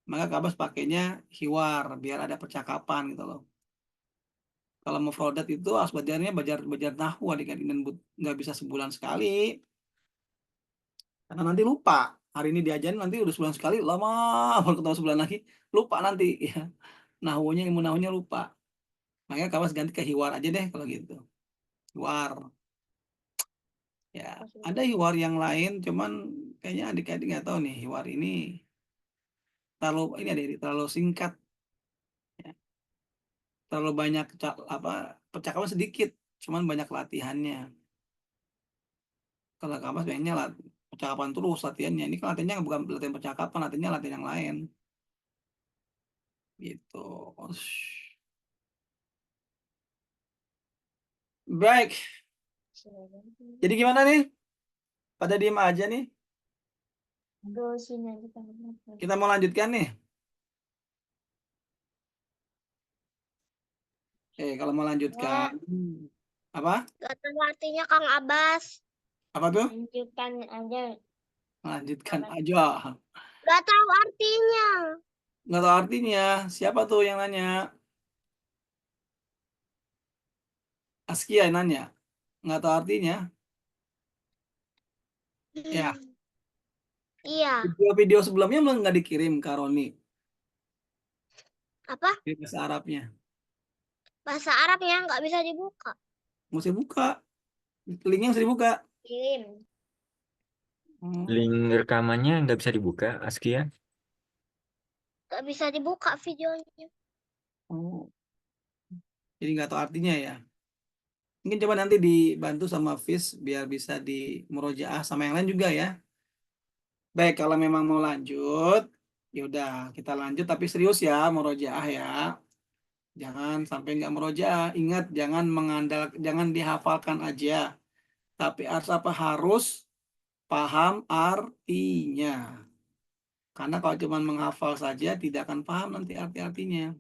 Maka Kabas pakainya hiwar biar ada percakapan gitu loh. Kalau mufrodat itu harus belajarnya belajar nahwu adik-adik dan nggak bisa sebulan sekali. Karena nanti lupa. Hari ini diajarin nanti udah sebulan sekali lama baru ketemu sebulan lagi lupa nanti ya. Nahwunya ilmu nahwunya lupa. Makanya Kabas ganti ke hiwar aja deh kalau gitu. Hiwar. Ya, ada hiwar yang lain, cuman kayaknya adik-adik nggak tahu nih hiwar ini terlalu singkat, ya. Terlalu banyak percakapan sedikit, cuman banyak latihannya. Kalau kamu pengennya percakapan terus latihannya, ini kan latihannya bukan latihan percakapan, latihannya latihan yang lain, gitu. Baik, jadi gimana nih? Pada diem aja nih. Kita mau lanjutkan nih. Kalau mau lanjutkan, apa? Gak tahu artinya Kang Abbas. Apa tuh? Lanjutkan aja. Lanjutkan aja. Gak tahu artinya. Nggak tahu artinya. Siapa tuh yang nanya? Askia yang nanya. Nggak tahu artinya. Ya, Iya. video-video sebelumnya malah nggak dikirim ke Roni. Apa? Di bahasa Arabnya. Bahasa Arabnya nggak bisa dibuka. Mesti buka. Linknya mesti dibuka. Kirim. Link rekamannya nggak bisa dibuka, Askia. Nggak bisa dibuka videonya. Oh. Jadi nggak tahu artinya ya. Mungkin coba nanti dibantu sama Fis biar bisa di murojaah sama yang lain juga ya. Baik, kalau memang mau lanjut, yaudah kita lanjut tapi serius ya murojaah ya. Jangan sampai nggak murojaah. Ingat jangan dihafalkan aja. Tapi harus paham artinya. Karena kalau cuma menghafal saja tidak akan paham nanti arti-artinya.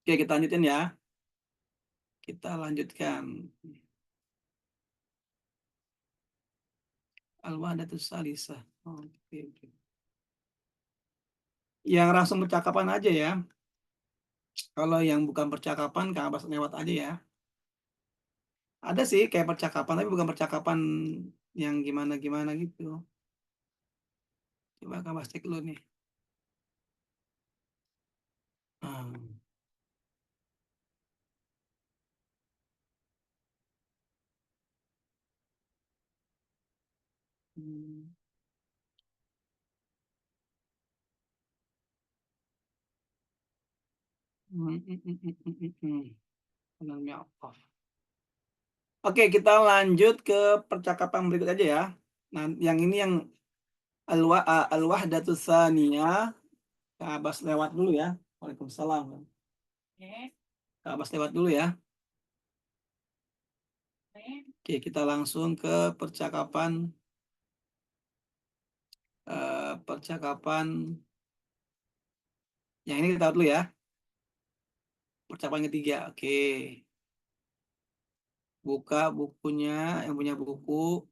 Oke, kita lanjutin ya. Kita lanjutkan. Al-wahdatus salisah. Oke. Yang langsung percakapan aja ya. Kalau yang bukan percakapan, Kang Abbas lewat aja ya. Ada sih kayak percakapan, tapi bukan percakapan yang gimana-gimana gitu. Coba Kang Abbas cek dulu nih. Hmm. Hmm. Oke, kita lanjut ke percakapan berikut aja ya. Nah, yang ini yang al-wahdatus tsaniyah. Kak Abbas lewat dulu ya. Waalaikumsalam. Kak Abbas lewat dulu ya. Oke, kita langsung ke percakapan yang ini kita tahu dulu ya. Percakapan ketiga. Oke. Buka bukunya, yang punya buku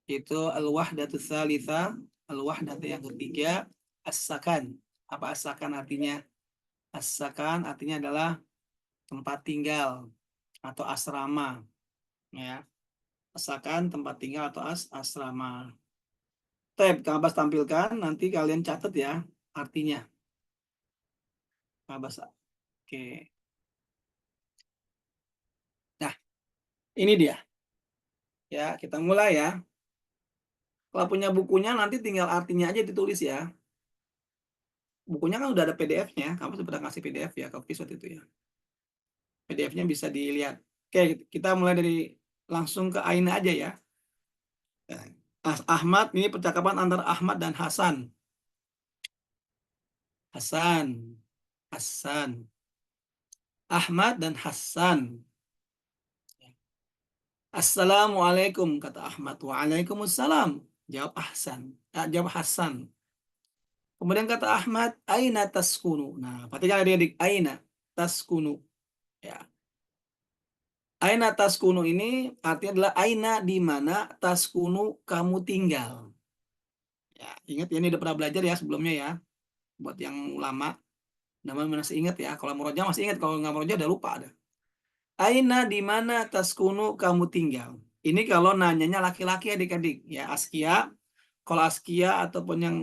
itu al-wahdatus tsalitsah, al-wahdat yang ketiga, as-sakan. Apa as-sakan artinya? As-sakan artinya adalah tempat tinggal atau asrama, ya. As-sakan tempat tinggal atau asrama. Kang Abbas tampilkan, nanti kalian catat ya artinya. Kang Abbas. Oke. Nah, ini dia. Ya, kita mulai ya. Kalau punya bukunya nanti tinggal artinya aja ditulis ya. Bukunya kan udah ada PDF-nya. Kamu sudah ngasih PDF ya ke episode itu ya. PDF-nya bisa dilihat. Oke, kita mulai dari langsung ke Aina aja ya. Ahmad, ini percakapan antara Ahmad dan Hasan. Hasan. Ahmad dan Hasan. Assalamualaikum kata Ahmad. Waalaikumsalam. Jawab Hasan. Jawab Hasan. Kemudian kata Ahmad, aina taskunu. Nah, perhatikan adik-adik, aina taskunu. Ya. Aina taskunu ini artinya adalah aina di mana taskunu kamu tinggal. Ya, ingat ya, ini udah pernah belajar ya sebelumnya ya. Buat yang lama, namanya masih ingat ya. Kalau murojaah masih ingat, kalau nggak murojaah udah lupa ada. Aina di mana taskunu kamu tinggal. Ini kalau nanyanya laki-laki adik-adik ya, Askia. Kalau Askia ataupun yang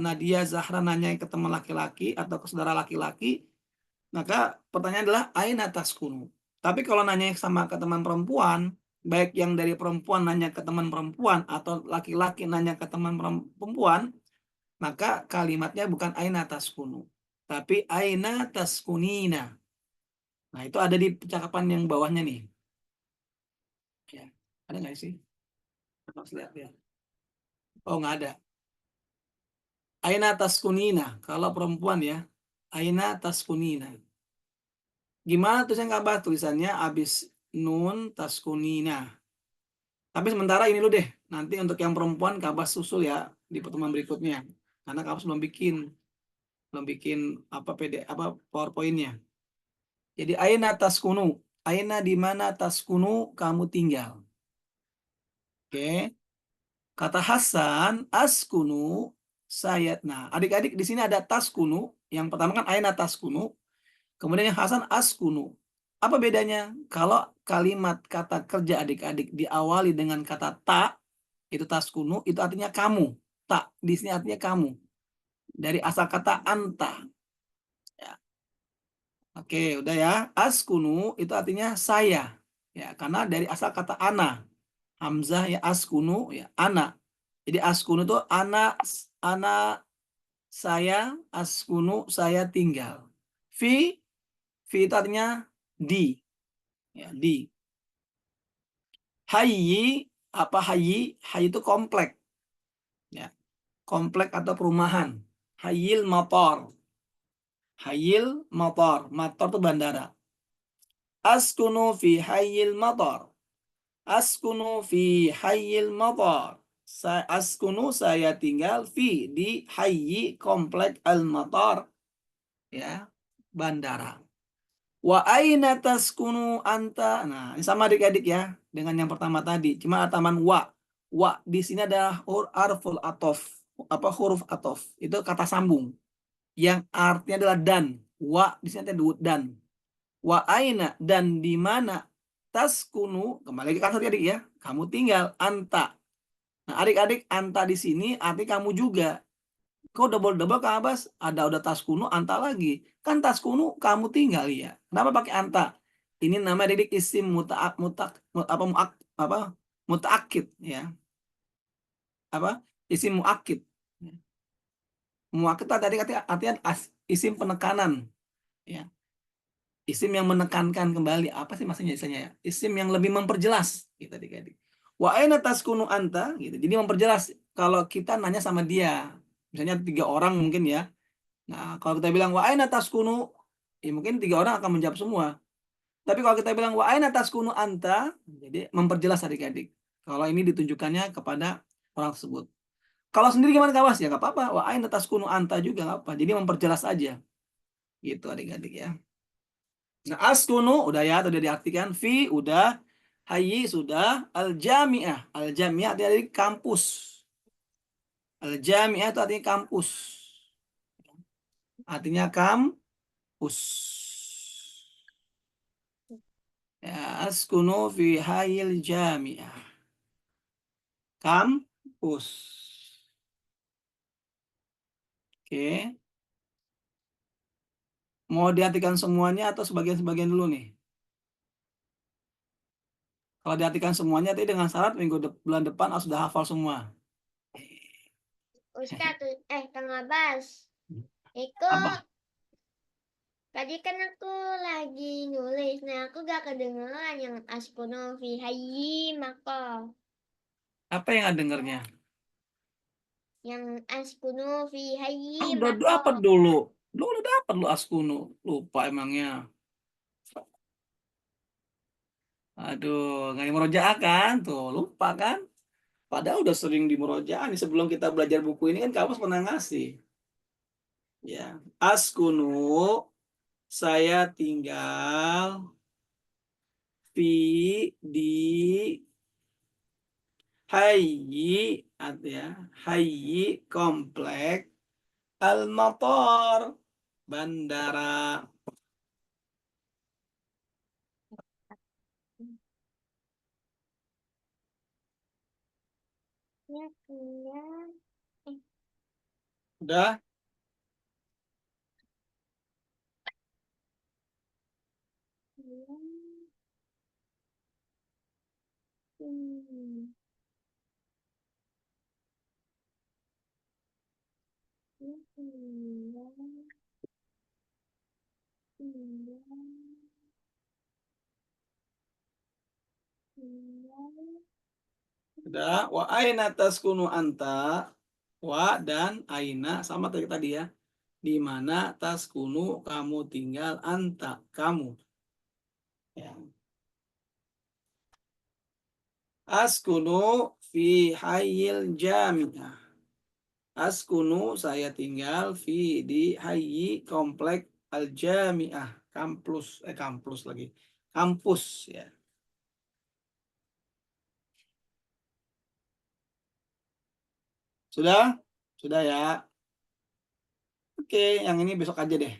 Nadia, Zahra nanya ke teman laki-laki atau ke saudara laki-laki, maka pertanyaan adalah aina taskunu. Tapi kalau nanya sama ke teman perempuan, baik yang dari perempuan nanya ke teman perempuan atau laki-laki nanya ke teman perempuan, maka kalimatnya bukan aina taskunu, tapi aina taskunina. Nah, itu ada di percakapan yang bawahnya nih. Ya, ada nggak sih? Harus lihat ya. Oh, nggak ada. Aina taskunina, kalau perempuan ya. Aina taskunina. Gimana tulisannya Kak Bah? Tulisannya abis nun taskunina. Tapi sementara ini dulu deh. Nanti untuk yang perempuan Kak Bah susul ya di pertemuan berikutnya. Karena Kak Bah belum bikin apa PowerPoint-nya. Jadi aina taskunu. Aina di mana taskunu kamu tinggal. Oke. Kata Hasan, askunu saya. Nah, adik-adik di sini ada taskunu. Yang pertama kan aina taskunu. Kemudian yang Hasan askunu. Apa bedanya? Kalau kalimat kata kerja adik-adik diawali dengan kata tak, itu taskunu, itu artinya kamu. Tak, di sini artinya kamu. Dari asal kata anta. Ya. Oke, udah ya. Askunu itu artinya saya. Ya, karena dari asal kata ana. Hamzah ya askunu ya ana. Jadi askunu itu ana saya, askunu saya tinggal. Fi itu artinya di. Ya, di. Hayyi, apa hayyi? Hayyi itu komplek. Ya. Komplek atau perumahan. Hayyil motor. Hayyil motor. Motor itu bandara. Askunu fi hayyil motor. Askunu fi hayyil motor. Askunu saya tinggal fi di hayyi komplek al-motor. Ya, bandara. Wa aina taskunu anta. Nah, ini sama adik-adik ya dengan yang pertama tadi. Cuma ataman wa. Wa di sini ada harful atof. Apa huruf atof? Itu kata sambung. Yang artinya adalah dan. Wa di sini ada dan. Wa aina dan di mana taskunu, kembali ke kata adik ya. Kamu tinggal anta. Nah, adik-adik anta di sini arti kamu juga. Kok double-double Kak Abbas? Ada udah taskunu, anta lagi. Kan taskunu kamu tinggal ya. Kenapa pakai anta? Ini nama adik isim mutaakid ya. Apa? Isim muakid. Muakid tadi artinya isim penekanan ya. Isim yang menekankan kembali. Apa sih maksudnya istilahnya ya? Isim yang lebih memperjelas gitu adik-adik. Wa aina taskunu anta gitu. Jadi memperjelas kalau kita nanya sama dia. Misalnya 3 orang mungkin ya. Nah, kalau kita bilang wa aina taskunu, ya mungkin 3 orang akan menjawab semua. Tapi kalau kita bilang wa aina taskunu anta, jadi memperjelas adik-adik. Kalau ini ditunjukkannya kepada orang tersebut. Kalau sendiri gimana kawas? Ya nggak apa-apa. Wa aina taskunu anta juga nggak apa. Jadi memperjelas aja. Gitu adik-adik ya. Nah, askunu udah ya, udah diartikan. Fi udah. Hayyi sudah. Al-jami'ah. Al-jami'ah artinya kampus. Al-jami'ah itu artinya kampus. Artinya kampus. Ya, askunu fi hayil jami'ah. Kampus. Oke. Mau diartikan semuanya atau sebagian-sebagian dulu nih? Kalau diartikan semuanya, tadi dengan syarat bulan depan harus sudah hafal semua. Ustadz, Kang Abbas. Itu Apa? tadi kan aku lagi nulis, nah aku gak kedengeran yang askunu fi hayyi maka. Apa yang ada dengernya? Yang askunu fi hayyi Udah dapat maka. dulu. Lu udah dapat lu askunu. Lupa emangnya. Aduh, nggak murojaah kan? Tuh, lupa kan? Padahal udah sering di murojaah nih sebelum kita belajar buku ini kan kamu pernah ngasih. Ya, askunu saya tinggal fi di hayyi ya, hayyi komplek al-matar bandara. Ya, tinggal. Udah? Tinggal. Hmm. Ya, tinggal. Tinggal. Tinggal. Udah. Wa aina taskunu anta? Wa dan aina sama tadi ya. Di mana taskunu kamu tinggal anta kamu. Ya. Askunu fi hayyil jami'ah. Askunu saya tinggal di hayyi komplek al jami'ah kampus lagi. Kampus ya. Sudah? Sudah ya. Oke, yang ini besok aja deh.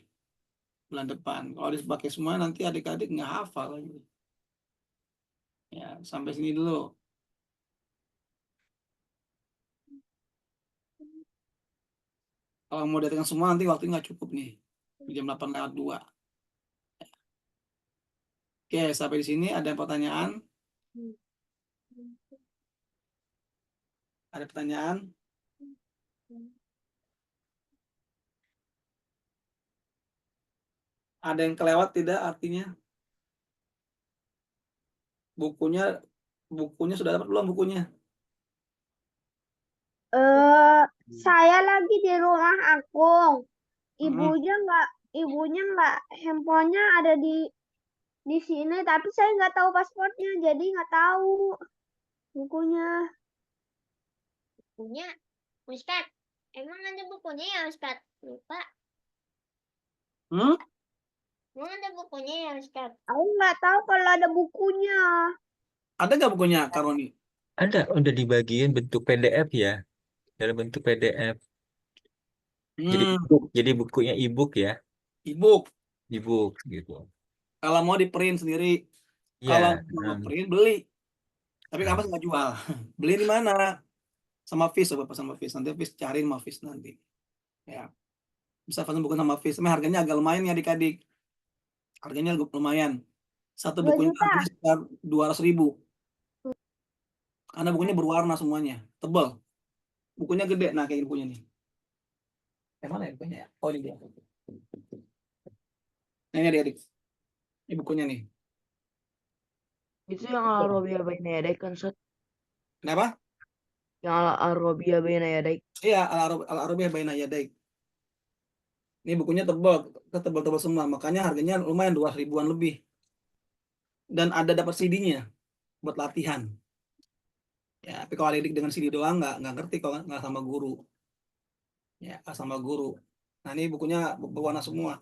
Bulan depan. Kalau dipakai semua nanti adik-adik nggak hafal lagi. Ya, sampai sini dulu. Kalau mau datang semua nanti waktu nggak cukup nih. Jam 8:02. Oke, sampai di sini ada pertanyaan? Ada pertanyaan? Ada yang kelewat tidak artinya? Bukunya bukunya sudah dapat belum bukunya? Eh, saya lagi di rumah aku. Hmm. Ibunya nggak, handphonenya ada di sini, tapi saya nggak tahu passwordnya, jadi nggak tahu bukunya. Punya Ustad. Emang ada bukunya ya Ustad? Lupa. Hmm? Emang ada bukunya ya Ustad? Aku nggak tahu kalau ada bukunya. Ada nggak bukunya, Karoni? Ada, udah dibagiin bentuk PDF ya, dalam bentuk PDF. Jadi Hmm, ebook, jadi bukunya ebook ya, ebook. ebook gitu. Kalau mau di print sendiri, kalau Ya, mau print beli. Tapi kamu nggak jual. Beli di mana? Sama Fis, Bapak sama Fis. Nanti Fis cariin sama Fis nanti. Ya, bisa pesan buku sama Fis. Tapi harganya agak lumayan ya adik-adik. Harganya lumayan. Satu 2 bukunya juta. harganya sekitar 200.000. Karena bukunya berwarna semuanya, tebal. Bukunya gede, nah kayak bukunya nih. Yang mana ya bukunya ya? Oh ini dia. Nah, ini adik-adik. Ini bukunya nih. Itu yang Al-Arabiya Baina Yadaik kan, Sat? Kenapa? Yang Al-Arabiya Baina Yadaik. Iya, Al-Arabiyah Baina Yadaik. Ini bukunya tebal semua. Makanya harganya lumayan 200.000-an lebih. Dan ada dapat CD-nya buat latihan. Ya, tapi kalau adik dengan CD doang nggak ngerti kalau nggak sama guru. Ya, nggak sama guru. Nah, ini bukunya berwarna semua.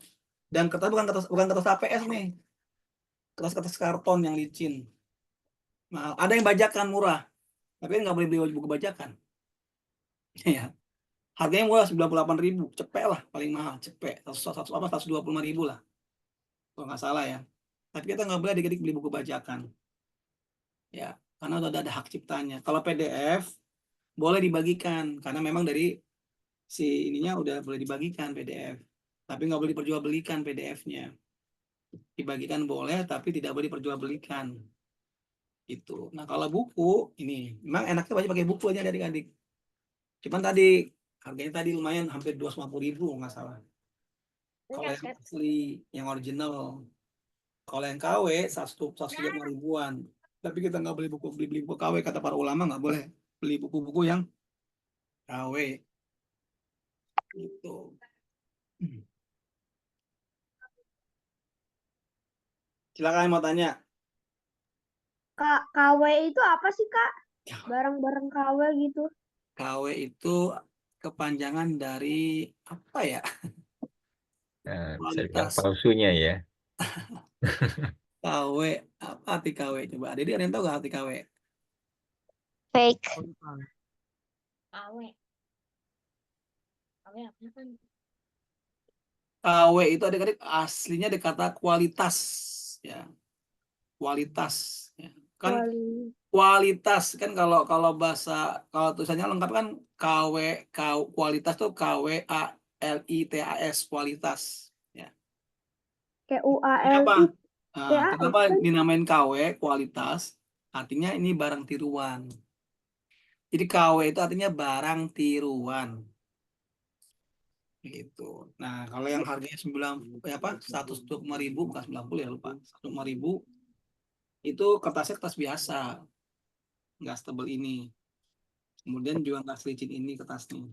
Dan kertas bukan kertas HPS nih. Kertas-kertas karton yang licin. Nah, ada yang bajakan murah. Tapi nggak boleh beli buku bajakan. Ya. Harganya murah 98.000. Cepet lah paling mahal. Cepet. 125.000 lah. Kalau nggak salah ya. Tapi kita nggak boleh adik-adik beli buku bajakan. Ya. Karena udah ada hak ciptanya. Kalau PDF boleh dibagikan. Karena memang dari si ininya udah boleh dibagikan PDF. Tapi nggak boleh diperjualbelikan PDF-nya. Dibagikan boleh, tapi tidak boleh diperjualbelikan. Itu. Nah kalau buku ini memang enaknya baca pakai buku aja adik-adik. Cuman tadi harganya tadi lumayan hampir 250.000 nggak salah. Kalau Enggak yang Ustad. asli, yang original. Kalau yang KW 135.000-an. Tapi kita nggak boleh beli buku KW, kata para ulama nggak boleh beli buku-buku yang KW. Gitu. Silakan yang mau tanya. KW itu apa sih, Kak? Barang-barang KW gitu. KW itu kepanjangan dari apa ya? Nah, bisa dibilang Kualitas. palsunya ya. KW, apa arti KW? Coba ada yang tahu gak arti KW? Fake. Awe. Awe apa kan? KW itu adik-adik aslinya dari kata kualitas, ya. Kualitas, ya. Kan Wali. kualitas kan kalau bahasa kalau tulisannya lengkap kan KW, kualitas tuh KWALITAS kualitas, ya. Kenapa? KUALI. Kenapa kan? dinamain KW kualitas? Artinya ini barang tiruan. Jadi KW itu artinya barang tiruan. Gitu. Nah, kalau yang harganya 125.000 bukan 90 ya lupa. 105.000 itu kertasnya kertas biasa, nggak setebal ini. Kemudian juga nggak selicin ini kertasnya.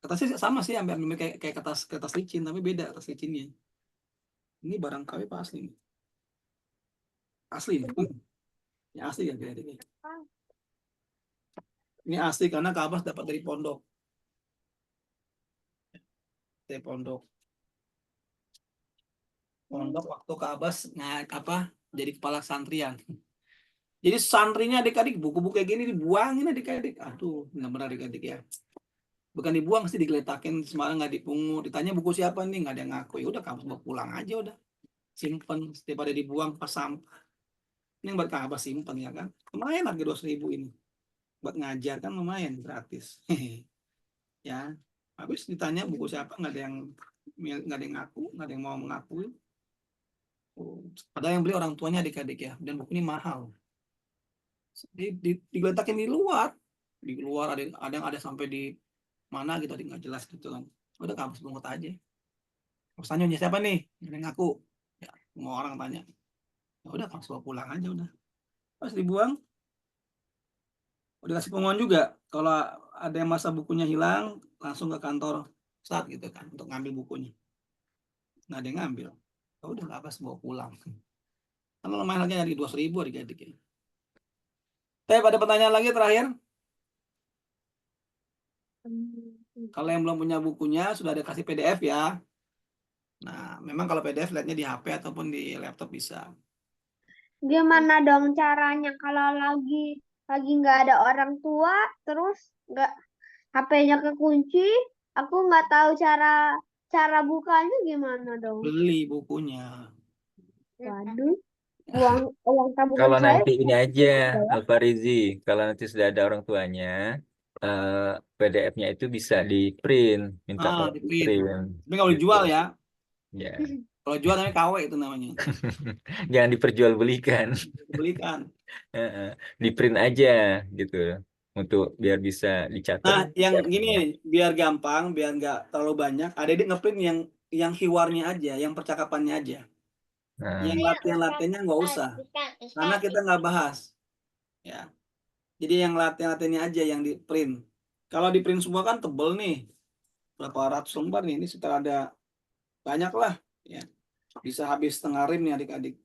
Kertasnya sama sih, hampir kayak kertas licin, tapi beda kertas licinnya. Ini barang KW apa asli nih? Asli nih. Ya asli ya kayaknya. Ini asli karena Kabas dapat dari pondok. Dari pondok. Pondok waktu Kabas jadi kepala santrian. Jadi santrinya adik-adik buku-buku kayak gini dibuangin adik-adik. Aduh, benar-benar adik-adik ya. Bukan dibuang sih digeletakin semalam nggak dipungut. Ditanya buku siapa nih nggak ada yang ngaku. Ya udah kamu bawa pulang aja udah. Simpen daripada dibuang pas sampah. Ini yang buat Kabas simpen ya kan. Lumayan harga 200.000 ini. Buat ngajar kan lumayan gratis. Ya. Habis ditanya buku siapa nggak ada yang ngaku, nggak ada yang mau mengakui. Padahal yang beli orang tuanya adik-adik ya. Dan buku ini mahal. Digeletakin di luar ada yang ada sampai di mana gitu nggak jelas gitu kan. Udah kampus pungut aja. Terus tanya siapa nih yang ngaku ya, semua orang tanya ya udah kampus bawa pulang aja udah. Pas dibuang udah kasih pengumuman juga kalau ada yang masa bukunya hilang langsung ke kantor saat gitu kan untuk ngambil bukunya. Nggak ada yang ngambil ya udah kampus bawa pulang karena lumayan harganya dari 200.000 adik-adik ya. Tapi pada pertanyaan lagi terakhir, kalau yang belum punya bukunya sudah ada kasih PDF ya. Nah, memang kalau PDF lihatnya di HP ataupun di laptop bisa. Gimana dong caranya kalau lagi nggak ada orang tua, terus nggak HP-nya kekunci, aku nggak tahu cara bukanya gimana dong? Beli bukunya. Waduh, uang tabungan Kalau saya nanti ini aja, adalah Farizi, kalau nanti sudah ada orang tuanya, eh, PDF-nya itu bisa di print, minta tolong Di di print. print, Tapi kalau gitu. dijual ya. Ya, Kalau jual namanya KW itu namanya. jangan diperjualbelikan, Belikan. di print aja, gitu, untuk biar bisa dicatat. Nah, yang gini biar gampang, biar nggak terlalu banyak, ada di ngeprint yang hiwarnya aja, yang percakapannya aja. Nah, Yang latihan-latihannya nggak usah, karena kita nggak bahas. Ya. Jadi yang latihan-latihannya aja yang di print. Kalau di print semua kan tebel nih, berapa ratus lembar nih, ini sekitar ada banyak lah. Ya. Bisa habis setengah rim nih adik-adik,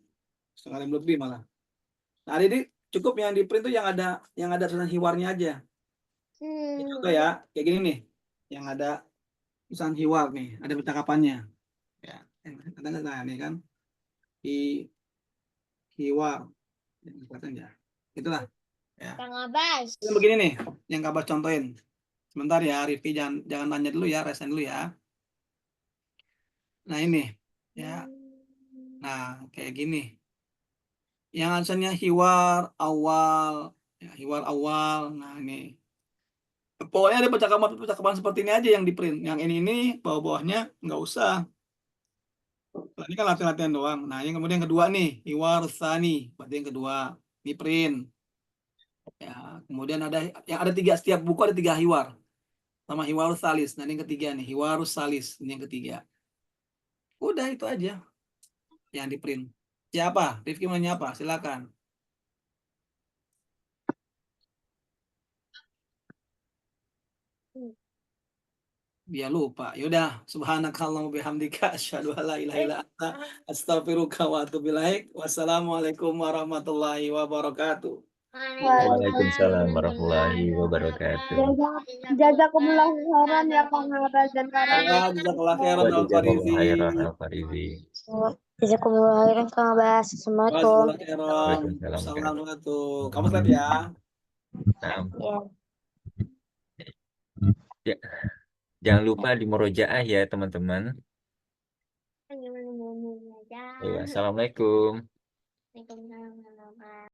setengah rim lebih malah. Nah, adik cukup yang di print tuh yang ada tulisan hiwarnya aja. Contoh ya, kayak gini nih, yang ada tulisan hiwar nih, ada percakapannya. Ya, nah ini kan di hiwar, ya, itulah. Ya. Kang Abbas. Ini begini nih, yang kabar contohin. Sebentar ya, Rifki jangan tanya dulu ya, resen dulu ya. Nah ini, ya, nah kayak gini. Yang alasannya hiwar awal, ya, hiwar awal. Nah ini. Pokoknya ada percakapan seperti ini aja yang di print. Yang ini bawah-bawahnya nggak usah. Nah, ini kan latihan-latihan doang. Nah, yang kemudian yang kedua nih, hiwar tsani. Berarti yang kedua di print. Ya, kemudian ada tiga, setiap buku ada 3 hiwar. Sama hiwar salis. Nah, ini yang ketiga nih, hiwar salis. Ini yang ketiga. Udah itu aja yang di print. Siapa? Rifki mau nanya apa? Silakan. Dia lupa. Yaudah, subhanakallahumma bihamdika asyhadu an la ilaha illa anta astaghfiruka wa atubu ilaik. Wassalamualaikum warahmatullahi wabarakatuh. Waalaikumsalam warahmatullahi wabarakatuh. Jazakumullah khairan ya Kang Haras dan Kak Ya, Rama. jazakallah khairan Wa Al jazakallahu Farizi. khairan Al-Farizi. Jazakumullah khairan Kang Abbas. Assalamualaikum. Jazakallah khairan. Waalaikumsalam. Assalamualaikum. Kamu slide ya. Nah, Ya. ya, jangan lupa di murojaah ya teman-teman. Gimana mau belajar? Ya, assalamualaikum. Waalaikumsalam warahmatullahi wabarakatuh.